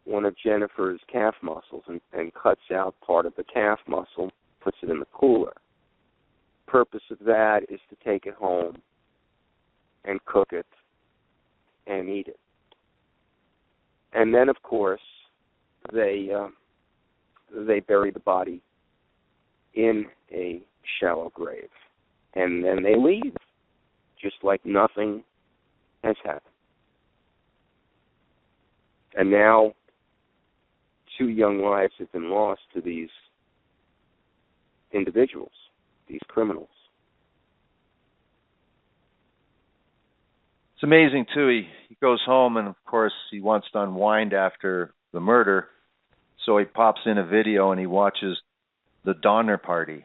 one of Jennifer's calf muscles and cuts out part of the calf muscle, puts it in the cooler. purpose of that is to take it home and cook it and eat it. And then, of course, they bury the body in a shallow grave. And then they leave, just like nothing has happened. And now 2 young lives have been lost to these individuals, these criminals. It's amazing, too. He goes home, and, of course, he wants to unwind after the murder, so he pops in a video and he watches the Donner Party.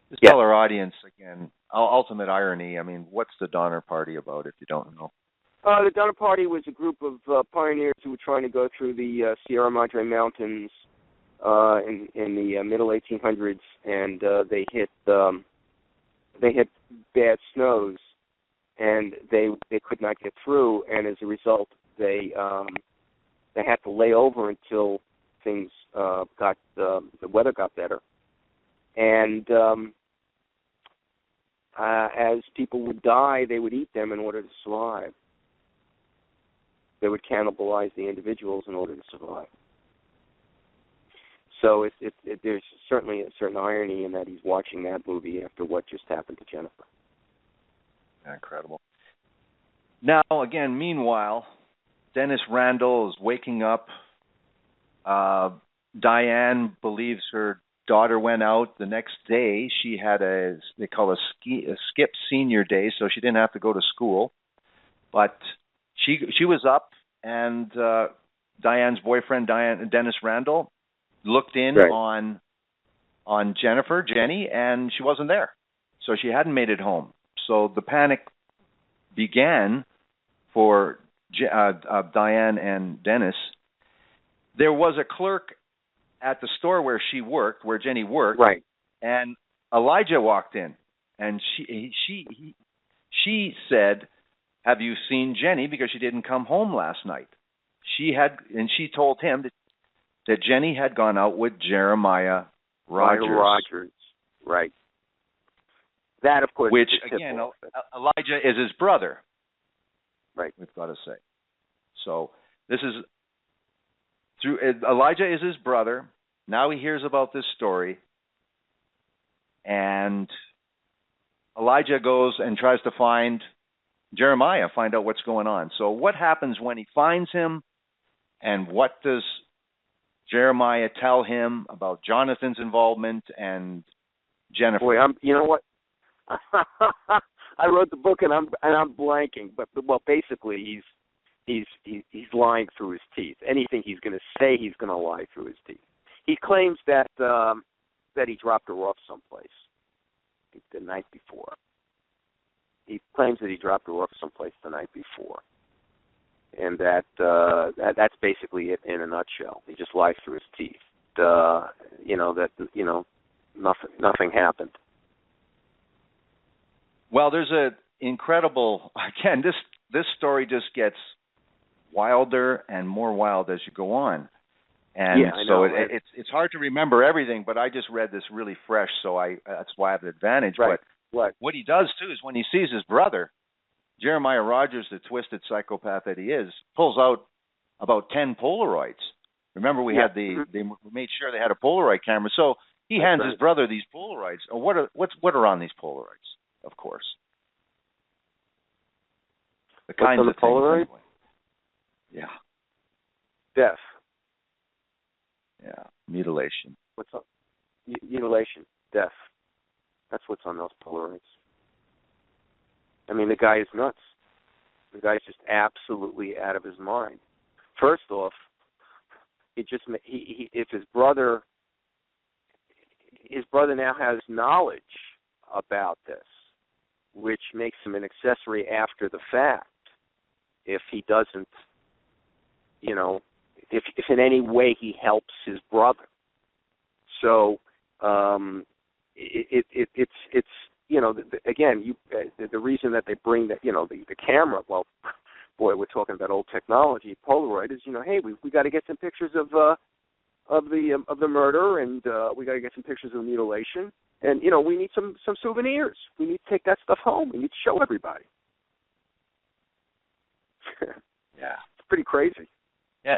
Just tell our audience, again, ultimate irony. I mean, what's the Donner Party about, if you don't know? The Donner Party was a group of pioneers who were trying to go through the Sierra Madre Mountains in the middle 1800s, and they hit bad snows, and they could not get through, and as a result, they had to lay over until things the weather got better, and as people would die, they would eat them in order to survive. They would cannibalize the individuals in order to survive. So there's certainly a certain irony in that he's watching that movie after what just happened to Jennifer. Incredible. Now, again, meanwhile, Dennis Randall is waking up. Diane believes her daughter went out. The next day, she had they call a skip senior day, so she didn't have to go to school. But she was up, and Diane's boyfriend, Dennis Randall, looked in on Jenny, and she wasn't there. So she hadn't made it home. So the panic began for Diane and Dennis. There was a clerk at the store where Jenny worked, and Elijah walked in, and she said, "Have you seen Jenny? Because she didn't come home last night." She told him that Jenny had gone out with Jeremiah Rodgers. Right. That, of course, which again, Elijah is his brother. Right. We've got to say. So this is through Elijah is his brother. Now he hears about this story, and Elijah goes and tries to find Jeremiah, find out what's going on. So what happens when he finds him, and what does Jeremiah tell him about Jonathan's involvement and Jennifer? Boy, you know what? I wrote the book and I'm blanking, but basically he's lying through his teeth. Anything he's going to say, he's going to lie through his teeth. He claims that he dropped her off someplace the night before. He claims that he dropped her off someplace the night before, and that's basically it in a nutshell. He just lies through his teeth. Nothing happened. Well, there's a incredible, again, this story just gets wilder and more wild as you go on. And so it's hard to remember everything, but I just read this really fresh, so that's why I have an advantage. Right. But what he does, too, is when he sees his brother, Jeremiah Rodgers, the twisted psychopath that he is, pulls out about 10 Polaroids. Remember, we had they made sure they had a Polaroid camera. So he hands his brother these Polaroids. What are on these Polaroids? Of course. The kinds of Polaroid? Anyway. Yeah. Death. Yeah. Mutilation. What's up? Mutilation. Death. That's what's on those Polaroids. I mean, the guy is nuts. The guy's just absolutely out of his mind. First off, if his brother now has knowledge about this, which makes him an accessory after the fact, if he doesn't, if in any way he helps his brother. So it's again, the reason that they bring the camera, well, boy, we're talking about old technology, Polaroid, is hey, we got to get some pictures of the murder, and we got to get some pictures of the mutilation, And, we need some souvenirs. We need to take that stuff home. We need to show everybody. Yeah. It's pretty crazy. Yeah.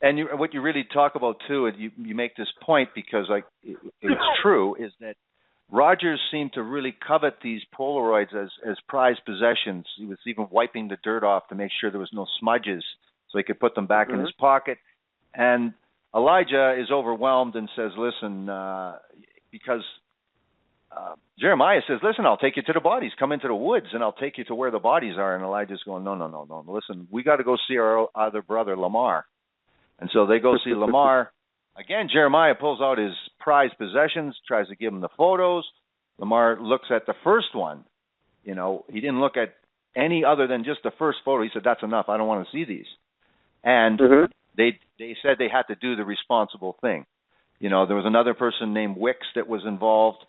And what you really talk about, too, and you make this point because it's true, is that Rodgers seemed to really covet these Polaroids as prized possessions. He was even wiping the dirt off to make sure there was no smudges so he could put them back in his pocket. And Elijah is overwhelmed and says, listen, because Jeremiah says, listen, I'll take you to the bodies. Come into the woods and I'll take you to where the bodies are. And Elijah's going, no. Listen, we got to go see our other brother, Lamar. And so they go see Lamar. Again, Jeremiah pulls out his prized possessions, tries to give him the photos. Lamar looks at the first one. He didn't look at any other than just the first photo. He said, that's enough. I don't want to see these. And they said they had to do the responsible thing. There was another person named Wicks that was involved.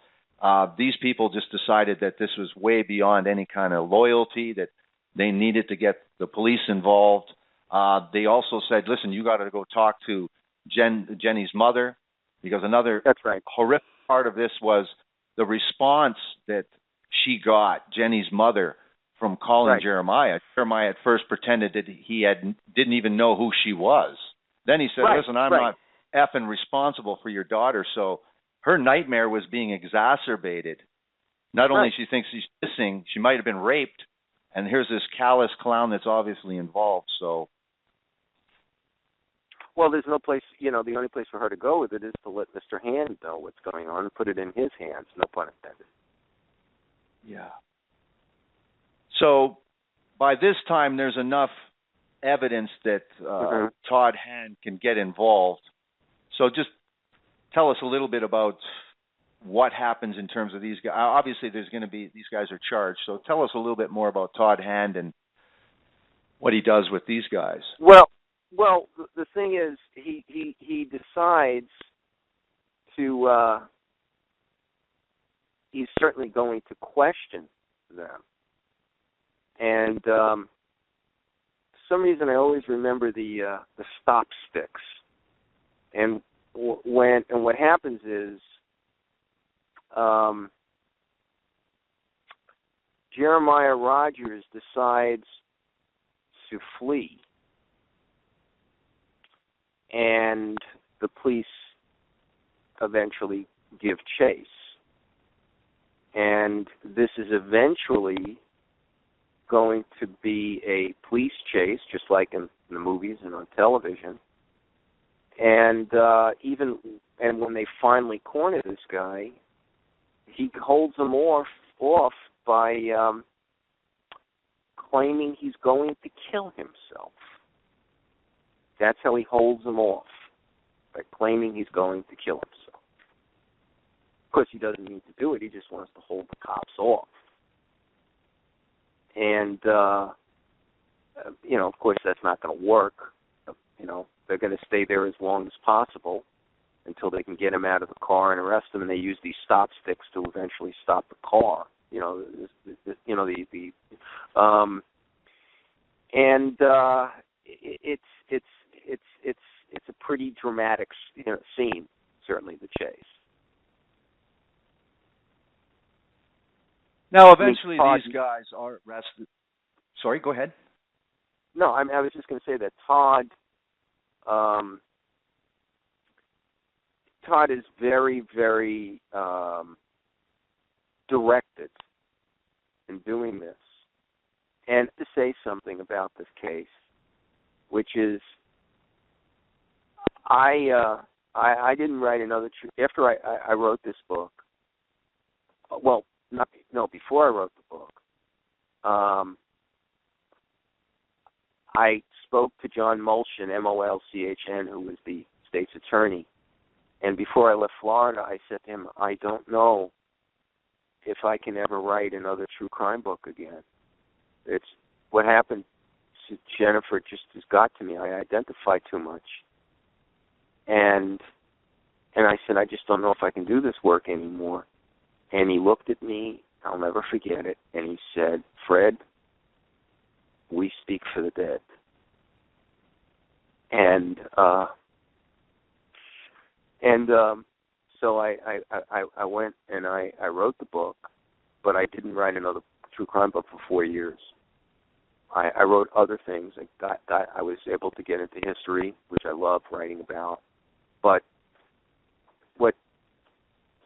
These people just decided that this was way beyond any kind of loyalty, that they needed to get the police involved. They also said, listen, you got to go talk to Jenny's mother, because another horrific part of this was the response that she got, Jenny's mother, from calling Jeremiah. Jeremiah at first pretended that he didn't even know who she was. Then he said, listen, I'm not effing responsible for your daughter. So her nightmare was being exacerbated. Not only she thinks she's missing, she might have been raped, and here's this callous clown that's obviously involved. So. Well, there's no place, the only place for her to go with it is to let Mr. Hand know what's going on and put it in his hands, no pun intended. Yeah. So by this time, there's enough evidence that Todd Hand can get involved. So just tell us a little bit about what happens in terms of these guys. Obviously, these guys are charged. So tell us a little bit more about Todd Hand and what he does with these guys. Well, the thing is, he decides to. He's certainly going to question them, and for some reason, I always remember the stop sticks. And what happens is, Jeremiah Rodgers decides to flee. And the police eventually give chase. And this is eventually going to be a police chase, just like in the movies and on television. And when they finally corner this guy, he holds them off by claiming he's going to kill himself. That's how he holds them off, by claiming he's going to kill himself. Of course, he doesn't need to do it. He just wants to hold the cops off. And, of course, that's not going to work. They're going to stay there as long as possible until they can get him out of the car and arrest him, and they use these stop sticks to eventually stop the car. It's a pretty dramatic scene, certainly, the chase. Now, eventually, these guys are arrested. Sorry, go ahead. No, I was just going to say that Todd is very, very directed in doing this. And to say something about this case, which is, I didn't write another after I wrote this book. Well, before I wrote the book, I spoke to John Molchen, Molchn, who was the state's attorney. And before I left Florida, I said to him, I don't know if I can ever write another true crime book again. It's what happened to Jennifer just has got to me. I identify too much. And I said, I just don't know if I can do this work anymore. And he looked at me, I'll never forget it, and he said, Fred, we speak for the dead. And So I went and I wrote the book, but I didn't write another true crime book for 4 years. I wrote other things. I was able to get into history, which I love writing about. But what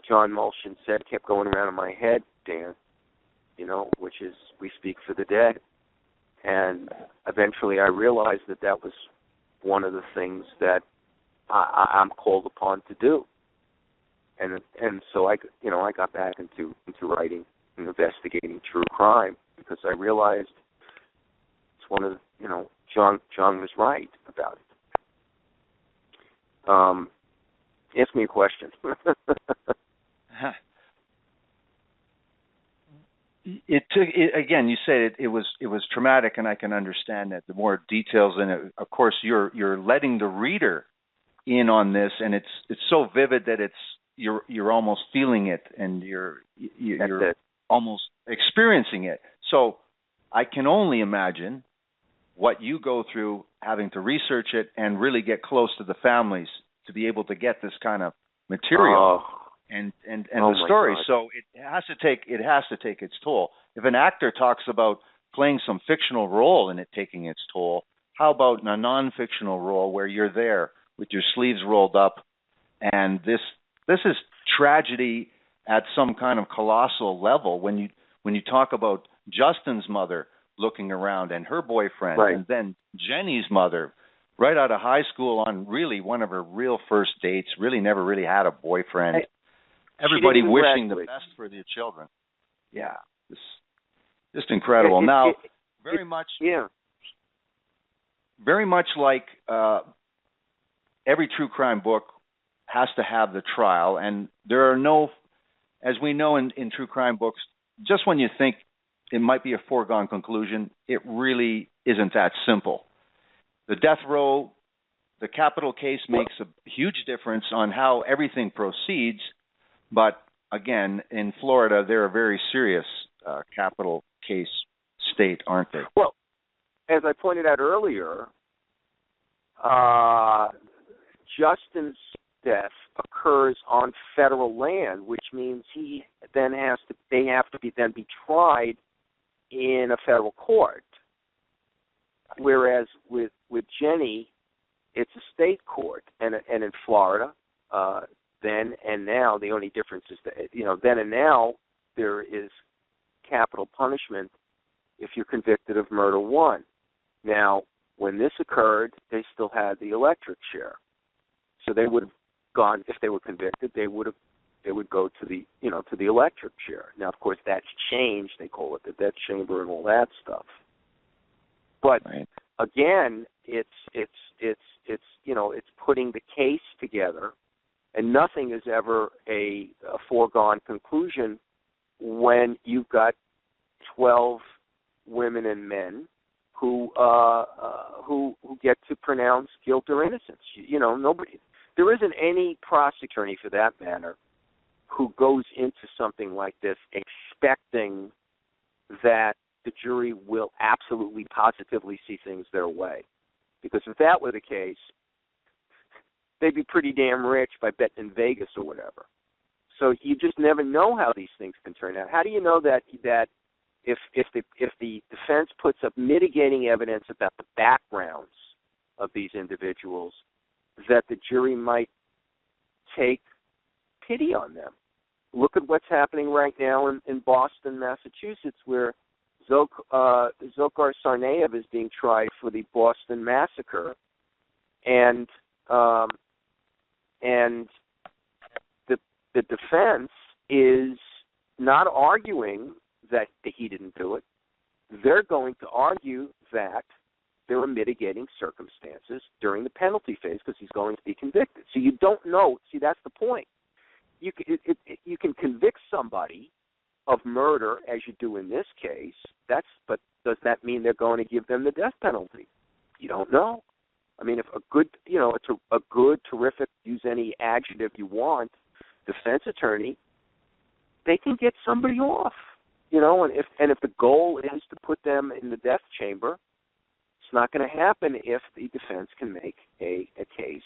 John Mulshin said kept going around in my head, Dan, which is we speak for the dead. And eventually I realized that was one of the things that I'm called upon to do. And so I got back into writing and investigating true crime because I realized it's one of the, John was right about it. Ask me a question. Again, you said it was traumatic, and I can understand that. The more details in it, of course, you're letting the reader in on this, and it's so vivid that you're almost feeling it, and you're almost experiencing it. So I can only imagine what you go through having to research it and really get close to the families to be able to get this kind of material and the story. God. So it has to take its toll. If an actor talks about playing some fictional role and it taking its toll, how about a non-fictional role where you're there with your sleeves rolled up, and this is tragedy at some kind of colossal level. When you talk about Justin's mother looking around and her boyfriend, right. And then Jenny's mother, right out of high school on really one of her real first dates, really never really had a boyfriend. Everybody wishing the best for their children. Yeah, it's just incredible. Very much like every true crime book has to have the trial, and there are no, as we know in true crime books, just when you think it might be a foregone conclusion, it really isn't that simple. The death row, the capital case makes a huge difference on how everything proceeds, but again, in Florida, they're a very serious capital case state, aren't they? Well, as I pointed out earlier, Justin's death occurs on federal land, which means they have to be tried in a federal court. Whereas with Jenny, it's a state court, and in Florida, then and now the only difference is that then and now there is capital punishment if you're convicted of murder one. Now, when this occurred, they still had the electric chair, so they would have gone, if they were convicted, they would go to the electric chair. Now, of course, that's changed. They call it the death chamber and all that stuff. But right. Again, it's putting the case together, and nothing is ever a foregone conclusion when you've got 12 women and men who get to pronounce guilt or innocence. Nobody. There isn't any prosecutor, for that matter, who goes into something like this expecting that the jury will absolutely, positively see things their way. Because if that were the case, they'd be pretty damn rich by betting in Vegas or whatever. So you just never know how these things can turn out. How do you know that if the defense puts up mitigating evidence about the backgrounds of these individuals, that the jury might take pity on them? Look at what's happening right now in Boston, Massachusetts, where Dzhokhar Tsarnaev is being tried for the Boston massacre, and the defense is not arguing that he didn't do it. They're going to argue that there are mitigating circumstances during the penalty phase because he's going to be convicted. So you don't know. See, that's the point. You can convict somebody of murder, as you do in this case. But does that mean they're going to give them the death penalty? You don't know. I mean, if a good, terrific, use any adjective you want, defense attorney, they can get somebody off. And if the goal is to put them in the death chamber, it's not going to happen if the defense can make a case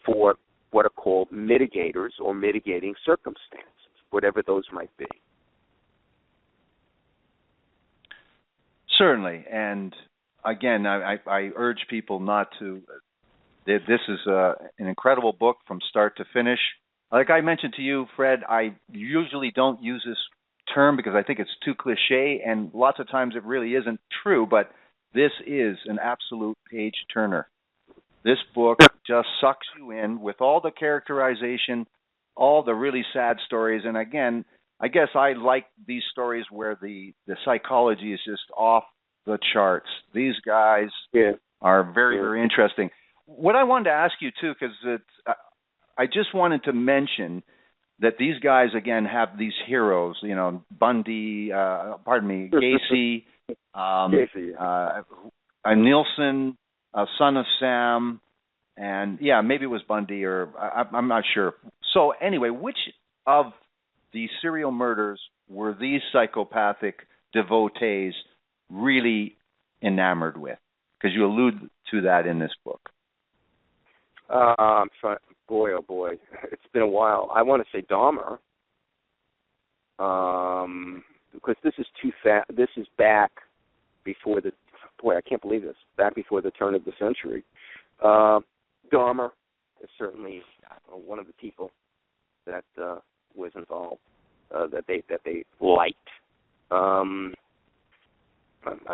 for what are called mitigators or mitigating circumstances, whatever those might be. Certainly, and again, I urge people not to. This is an incredible book from start to finish. Like I mentioned to you, Fred, I usually don't use this term because I think it's too cliche, and lots of times it really isn't true, but this is an absolute page-turner. This book just sucks you in with all the characterization, all the really sad stories, and again, I guess I like these stories where the psychology is just off the charts. These guys are very, very interesting. What I wanted to ask you, too, because I just wanted to mention that these guys, again, have these heroes, Bundy, Gacy, Nielsen, Son of Sam, and, maybe it was Bundy, or I'm not sure. So, anyway, which of the serial murders were these psychopathic devotees really enamored with? Because you allude to that in this book. I'm trying. Boy, oh boy, it's been a while. I want to say Dahmer, because this is too fast. This is back before the. Boy, I can't believe this. Back before the turn of the century. Dahmer is certainly one of the people that was involved. That they liked. I'm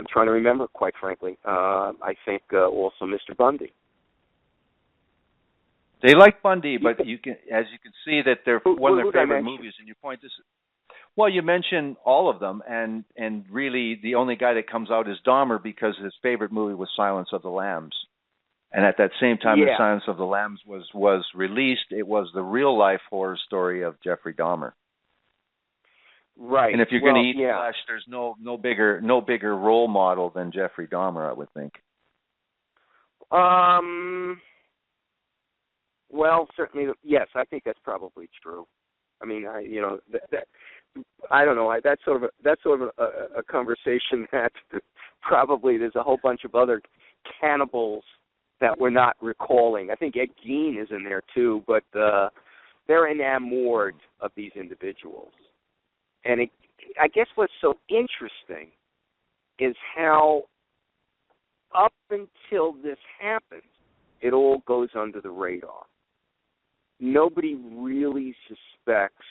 trying to remember, quite frankly. I think also Mr. Bundy. They like Bundy, but as you can see, that they're one of their favorite movies. And you point this. Well, you mention all of them, and really the only guy that comes out is Dahmer because his favorite movie was Silence of the Lambs, and at that same time as Silence of the Lambs was released, it was the real life horror story of Jeffrey Dahmer. Right. And if you're going to eat flesh, there's no bigger role model than Jeffrey Dahmer, I would think. Well, certainly, yes. I think that's probably true. I mean, I don't know. That's sort of a conversation that probably there's a whole bunch of other cannibals that we're not recalling. I think Ed Gein is in there too, but they're enamored of these individuals. And I guess what's so interesting is how up until this happens, it all goes under the radar. Nobody really suspects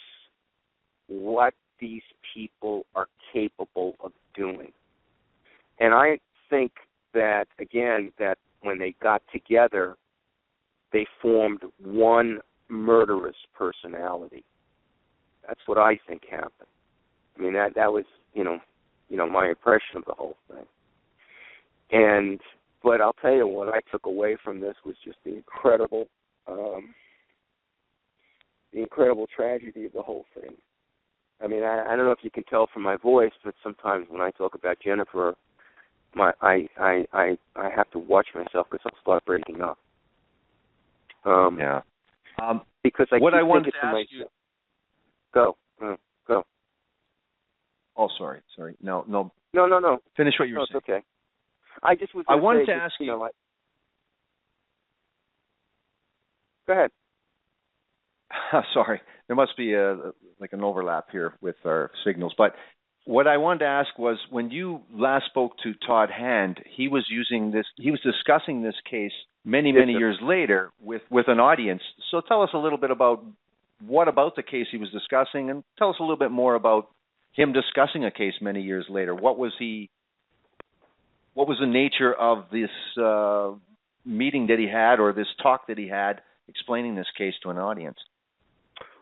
what these people are capable of doing. And I think that, again, that when they got together, they formed one murderous personality. That's what I think happened. I mean, that was, my impression of the whole thing. But I'll tell you what I took away from this was just the incredible tragedy of the whole thing. I mean, I don't know if you can tell from my voice, but sometimes when I talk about Jennifer, I have to watch myself because I'll start breaking up. Because I what keep I wanted thinking to ask myself, Go. Oh, sorry. No. No. Finish what you were saying. It's okay. I just was. I wanted to ask you. Go ahead. Sorry, there must be an overlap here with our signals. But what I wanted to ask was, when you last spoke to Todd Hand, he was discussing this case many years later with an audience. So tell us a little bit about what about the case he was discussing, and tell us a little bit more about him discussing a case many years later. What was the nature of this meeting that he had, or this talk that he had, explaining this case to an audience?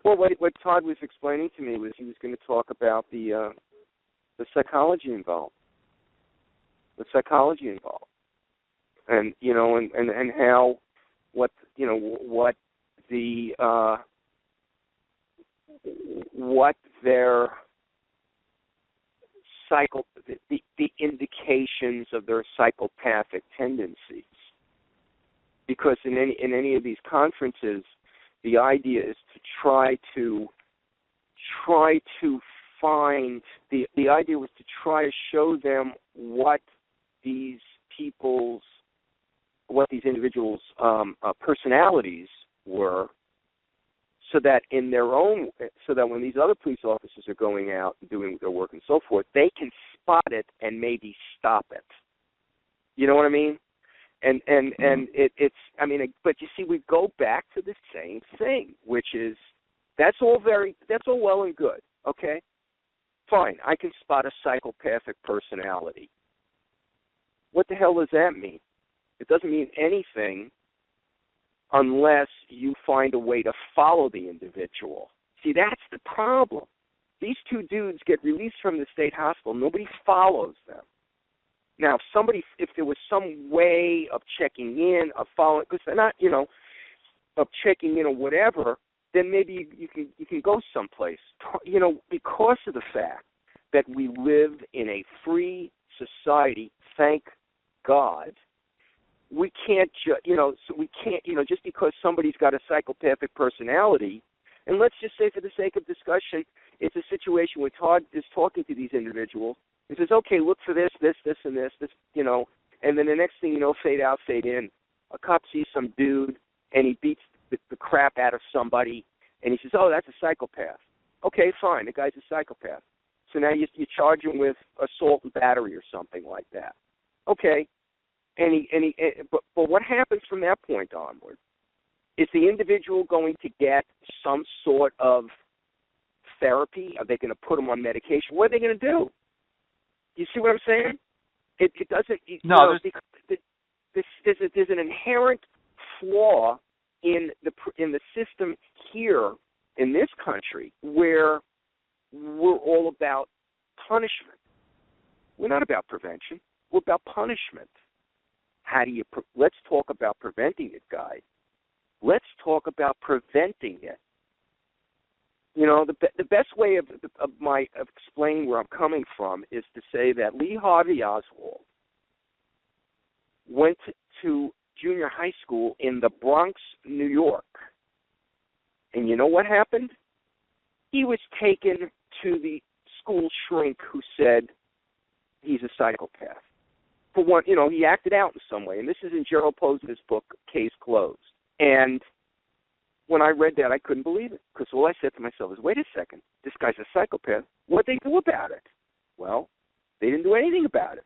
Well, what Todd was explaining to me was he was going to talk about the psychology involved. The psychology involved. And and how what their the indications of their psychopathic tendencies. Because in any of these conferences, the idea is to try to find the idea was to try to show them what these individuals' personalities were, so that when these other police officers are going out and doing their work and so forth, they can spot it and maybe stop it. You know what I mean? And but you see, we go back to the same thing, which is that's all well and good. Okay, fine, I can spot a psychopathic personality. What the hell does that mean? It doesn't mean anything unless you find a way to follow the individual. See, that's the problem. These two dudes get released from the state hospital. Nobody follows them. Now, if there was some way of checking in, of following, because they're not, of checking in or whatever, then maybe you can go someplace. Because of the fact that we live in a free society, thank God, we can't, just because somebody's got a psychopathic personality, and let's just say for the sake of discussion, it's a situation where Todd is talking to these individuals. He says, okay, look for this, and this, and then the next thing you know, fade out, fade in. A cop sees some dude, and he beats the crap out of somebody, and he says, oh, that's a psychopath. Okay, fine, the guy's a psychopath. So now you charge him with assault and battery or something like that. Okay, but what happens from that point onward? Is the individual going to get some sort of therapy? Are they going to put him on medication? What are they going to do? You see what I'm saying? It doesn't. No, there's an inherent flaw in the system here in this country where we're all about punishment. We're not about prevention. We're about punishment. Let's talk about preventing it, guys. Let's talk about preventing it. The best way of explaining where I'm coming from is to say that Lee Harvey Oswald went to junior high school in the Bronx, New York. And you know what happened? He was taken to the school shrink who said he's a psychopath. For one, he acted out in some way. And this is in Gerald Posner's book, Case Closed. And when I read that, I couldn't believe it, because all I said to myself is, wait a second, this guy's a psychopath. What'd they do about it? Well, they didn't do anything about it.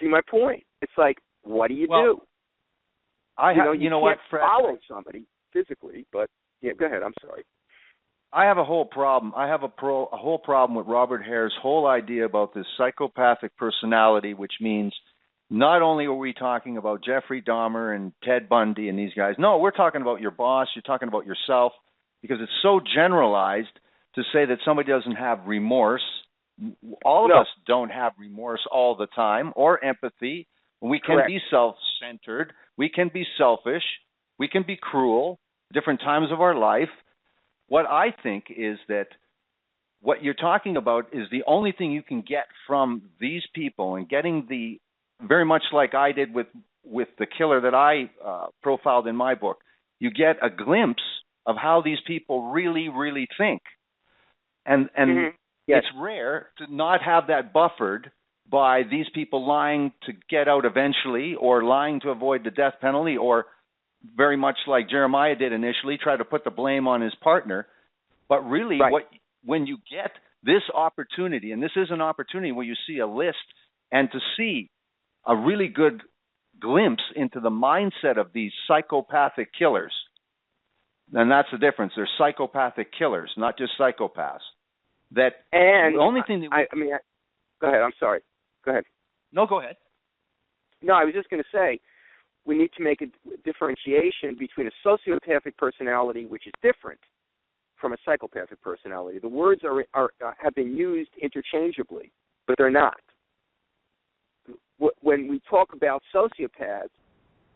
See my point? It's like, what do you do? You can't follow somebody physically, but, yeah, go ahead, I'm sorry. I have a whole problem. I have a whole problem with Robert Hare's whole idea about this psychopathic personality, which means not only are we talking about Jeffrey Dahmer and Ted Bundy and these guys. No, we're talking about your boss. You're talking about yourself, because it's so generalized to say that somebody doesn't have remorse. All of us don't have remorse all the time, or empathy. We can be self-centered. We can be selfish. We can be cruel at different times of our life. What I think is that what you're talking about is the only thing you can get from these people, and getting very much like I did with the killer that I profiled in my book. You get a glimpse of how these people really, really think. And It's rare to not have that buffered by these people lying to get out eventually, or lying to avoid the death penalty, or very much like Jeremiah did initially, try to put the blame on his partner. But really, when you get this opportunity, and this is an opportunity where you see a list, and to see a really good glimpse into the mindset of these psychopathic killers, and that's the difference. They're psychopathic killers, not just psychopaths. The only thing go ahead. I'm sorry. Go ahead. No, go ahead. No, I was just going to say, we need to make a differentiation between a sociopathic personality, which is different from a psychopathic personality. The words have been used interchangeably, but they're not. When we talk about sociopaths,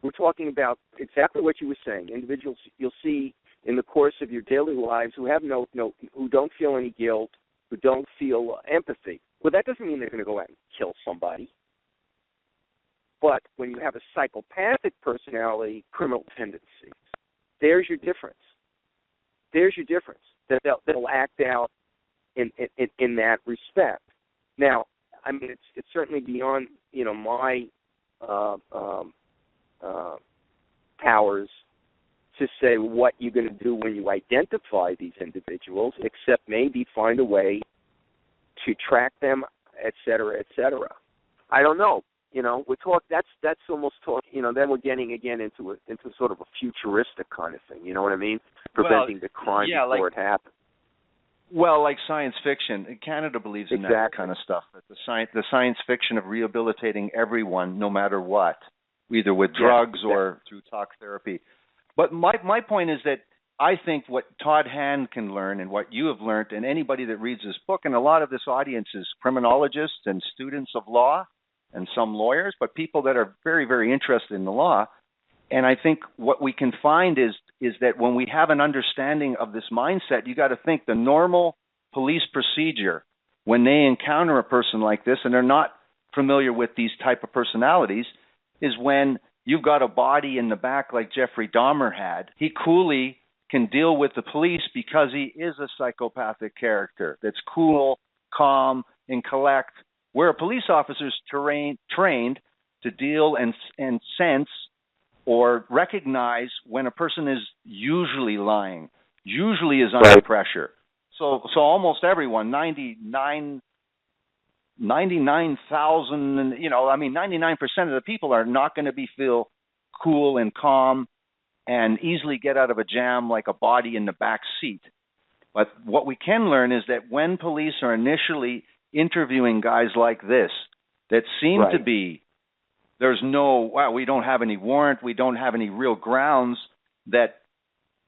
we're talking about exactly what you were saying. Individuals you'll see in the course of your daily lives who have who don't feel any guilt, who don't feel empathy. Well, that doesn't mean they're going to go out and kill somebody. But when you have a psychopathic personality, criminal tendencies, there's your difference. That they'll act out in that respect. Now, I mean, it's certainly beyond my powers to say what you're going to do when you identify these individuals, except maybe find a way to track them, et cetera, et cetera. I don't know. You know, that's almost talk. You know, then we're getting again into sort of a futuristic kind of thing. You know what I mean? Preventing the crime before it happens. Well, like science fiction, Canada believes in that kind of stuff. That the science fiction of rehabilitating everyone, no matter what, either with drugs or through talk therapy. But my point is that I think what Todd Hand can learn and what you have learned, and anybody that reads this book, and a lot of this audience is criminologists and students of law and some lawyers, but people that are very, very interested in the law. And I think what we can find is that when we have an understanding of this mindset, you got to think the normal police procedure when they encounter a person like this and they're not familiar with these type of personalities is when you've got a body in the back like Jeffrey Dahmer had. He coolly can deal with the police because he is a psychopathic character that's cool, calm, and collect, where a police officer is trained to deal and sense or recognize when a person is usually lying, usually is under pressure. So almost everyone, 99,000, you know, I mean, 99% of the people are not going to feel cool and calm and easily get out of a jam like a body in the back seat. But what we can learn is that when police are initially interviewing guys like this, that seem to be, there's no, we don't have any warrant, we don't have any real grounds, that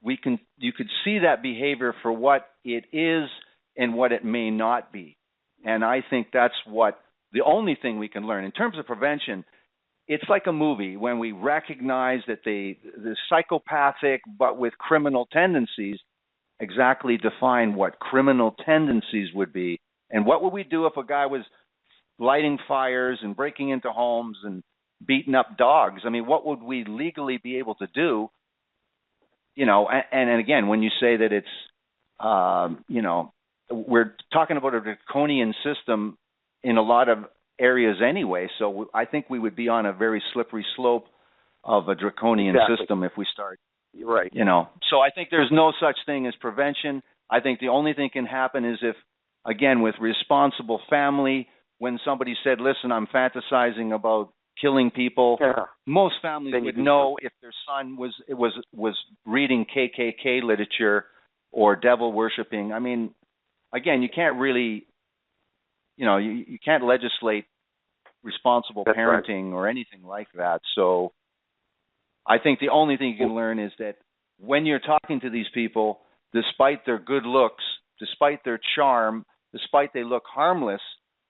you could see that behavior for what it is and what it may not be. And I think that's the only thing we can learn. In terms of prevention, it's like a movie when we recognize that the psychopathic but with criminal tendencies exactly define what criminal tendencies would be. And what would we do if a guy was lighting fires and breaking into homes and beating up dogs? I mean, what would we legally be able to do? You know, and again, when you say that it's, you know, we're talking about a draconian system in a lot of areas anyway, so I think we would be on a very slippery slope of a draconian system if we start. You're right. You know, so I think there's no such thing as prevention. I think the only thing can happen is if, again, with responsible family, when somebody said, listen, I'm fantasizing about killing people, most families would know if their son was reading KKK literature or devil worshiping. I mean, again, you can't really, you know, you can't legislate responsible parenting or anything like that. So I think the only thing you can learn is that when you're talking to these people, despite their good looks, despite their charm, despite they look harmless,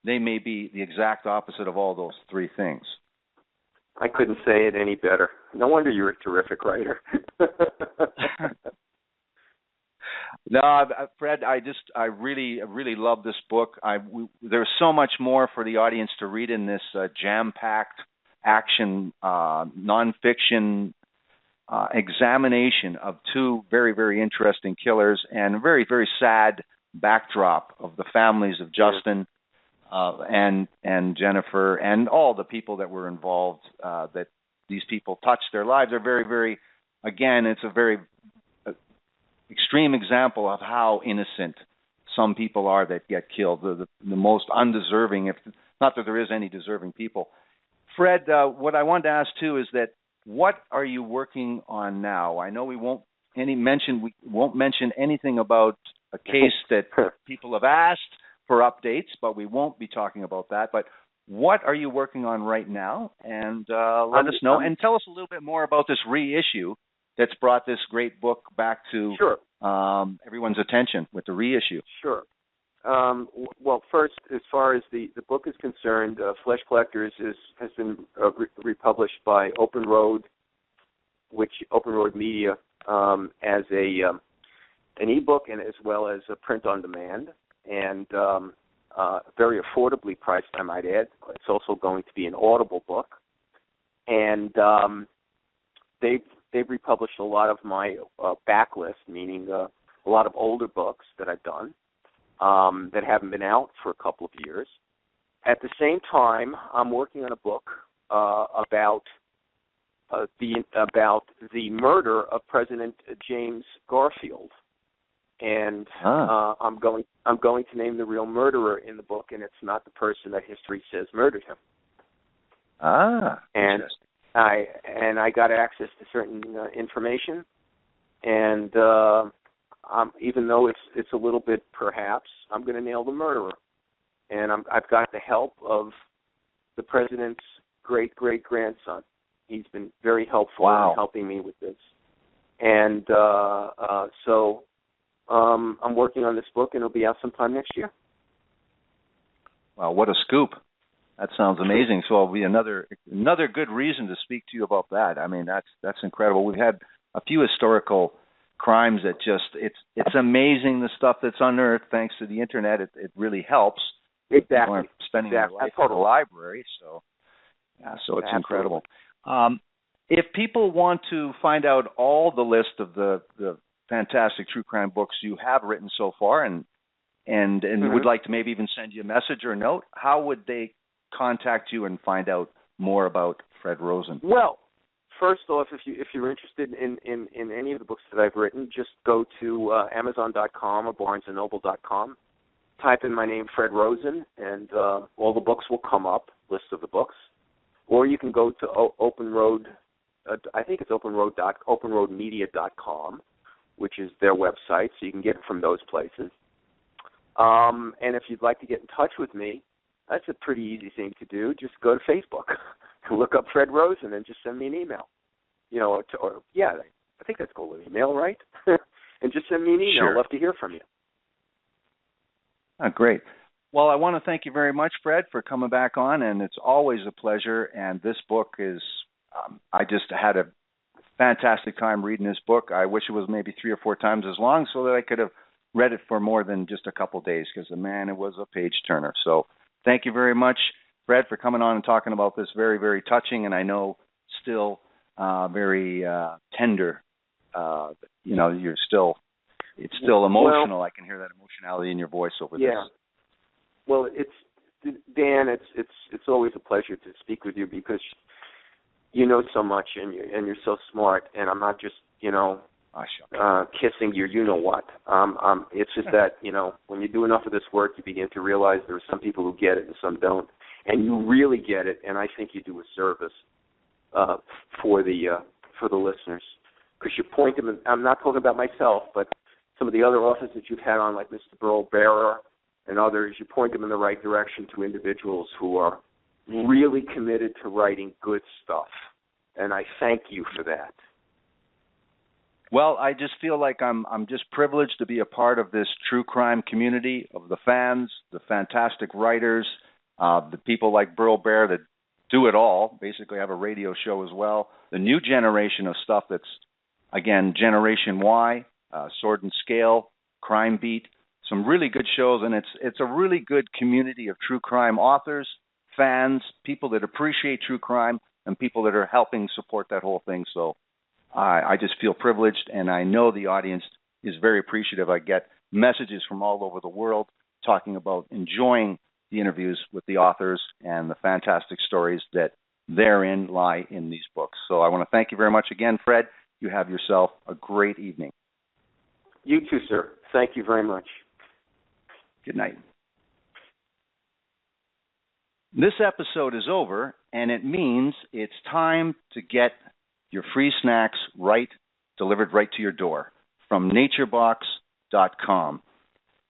they may be the exact opposite of all those three things. I couldn't say it any better. No wonder you're a terrific writer. No, Fred, I really love this book. There's so much more for the audience to read in this jam-packed action, nonfiction examination of two very, very interesting killers and a very, very sad backdrop of the families of Justin and Jennifer and all the people that were involved, that these people touched their lives. Are very, very, again, it's a very extreme example of how innocent some people are that get killed, the most undeserving, if not that there is any deserving people. Fred, what I wanted to ask too is that what are you working on now? I know we won't mention anything about a case that people have asked for updates, but we won't be talking about that. But what are you working on right now? And let us know. And tell us a little bit more about this reissue that's brought this great book back to everyone's attention with the reissue. Sure. Well, first, as far as the book is concerned, Flesh Collectors has been republished by Open Road Media as an ebook and as well as a print on demand, and very affordably priced, I might add. It's also going to be an Audible book, and they've republished a lot of my backlist, meaning a lot of older books that I've done that haven't been out for a couple of years. At the same time, I'm working on a book about about the murder of President James Garfield, and I'm going to name the real murderer in the book, and it's not the person that history says murdered him. And I got access to certain information, and even though it's a little bit perhaps, I'm going to nail the murderer, and I've got the help of the president's great-great-grandson. He's been very helpful in helping me with this. And so I'm working on this book, and it'll be out sometime next year. Wow, what a scoop. That sounds amazing. So it'll be another good reason to speak to you about that. I mean, that's incredible. We've had a few historical crimes that just, it's amazing the stuff that's unearthed thanks to the Internet. It really helps. Exactly. People aren't spending their life at the library, so it's incredible. If people want to find out all the list of the fantastic true crime books you have written so far, and would like to maybe even send you a message or a note, how would they contact you and find out more about Fred Rosen? Well, first off, if you're interested in any of the books that I've written, just go to Amazon.com or BarnesandNoble.com. Type in my name, Fred Rosen, and all the books will come up, list of the books. Or you can go to Open Road, I think it's openroadmedia.com, which is their website, so you can get it from those places. And if you'd like to get in touch with me, that's a pretty easy thing to do. Just go to Facebook and look up Fred Rosen and just send me an email. I think that's called an email, right? And just send me an email. Sure. I'd love to hear from you. Oh, great. Well, I want to thank you very much, Fred, for coming back on, and it's always a pleasure. And this book is, I just had a fantastic time reading this book. I wish it was maybe 3 or 4 times as long so that I could have read it for more than just a couple of days, because, man, it was a page-turner. So thank you very much, Fred, for coming on and talking about this very, very touching, and I know still very tender. It's still emotional. I can hear that emotionality in your voice over this. Well, Dan. It's always a pleasure to speak with you because you know so much and you're so smart. And I'm not just kissing your you know what. It's just that when you do enough of this work, you begin to realize there are some people who get it and some don't, and you really get it. And I think you do a service for the listeners, because you point them. I'm not talking about myself, but some of the other authors that you've had on, like Mr. Burl Bearer and others, you point them in the right direction to individuals who are really committed to writing good stuff. And I thank you for that. Well, I just feel like I'm just privileged to be a part of this true crime community of the fans, the fantastic writers, the people like Burl Bear that do it all, basically have a radio show as well, the new generation of stuff that's, again, Generation Y, Sword and Scale, Crime Beat, some really good shows, and it's a really good community of true crime authors, fans, people that appreciate true crime, and people that are helping support that whole thing. So I just feel privileged, and I know the audience is very appreciative. I get messages from all over the world talking about enjoying the interviews with the authors and the fantastic stories that therein lie in these books. So I want to thank you very much again, Fred. You have yourself a great evening. You too, sir. Thank you very much. Good night. This episode is over, and it means it's time to get your free snacks delivered right to your door from naturebox.com.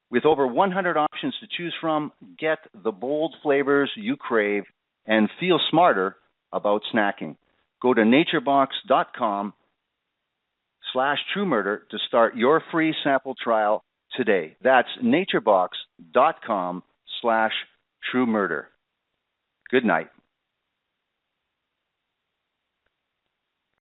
With over 100 options to choose from, get the bold flavors you crave and feel smarter about snacking. Go to naturebox.com/truemurder to start your free sample trial today. That's naturebox.com/truemurder. Good night.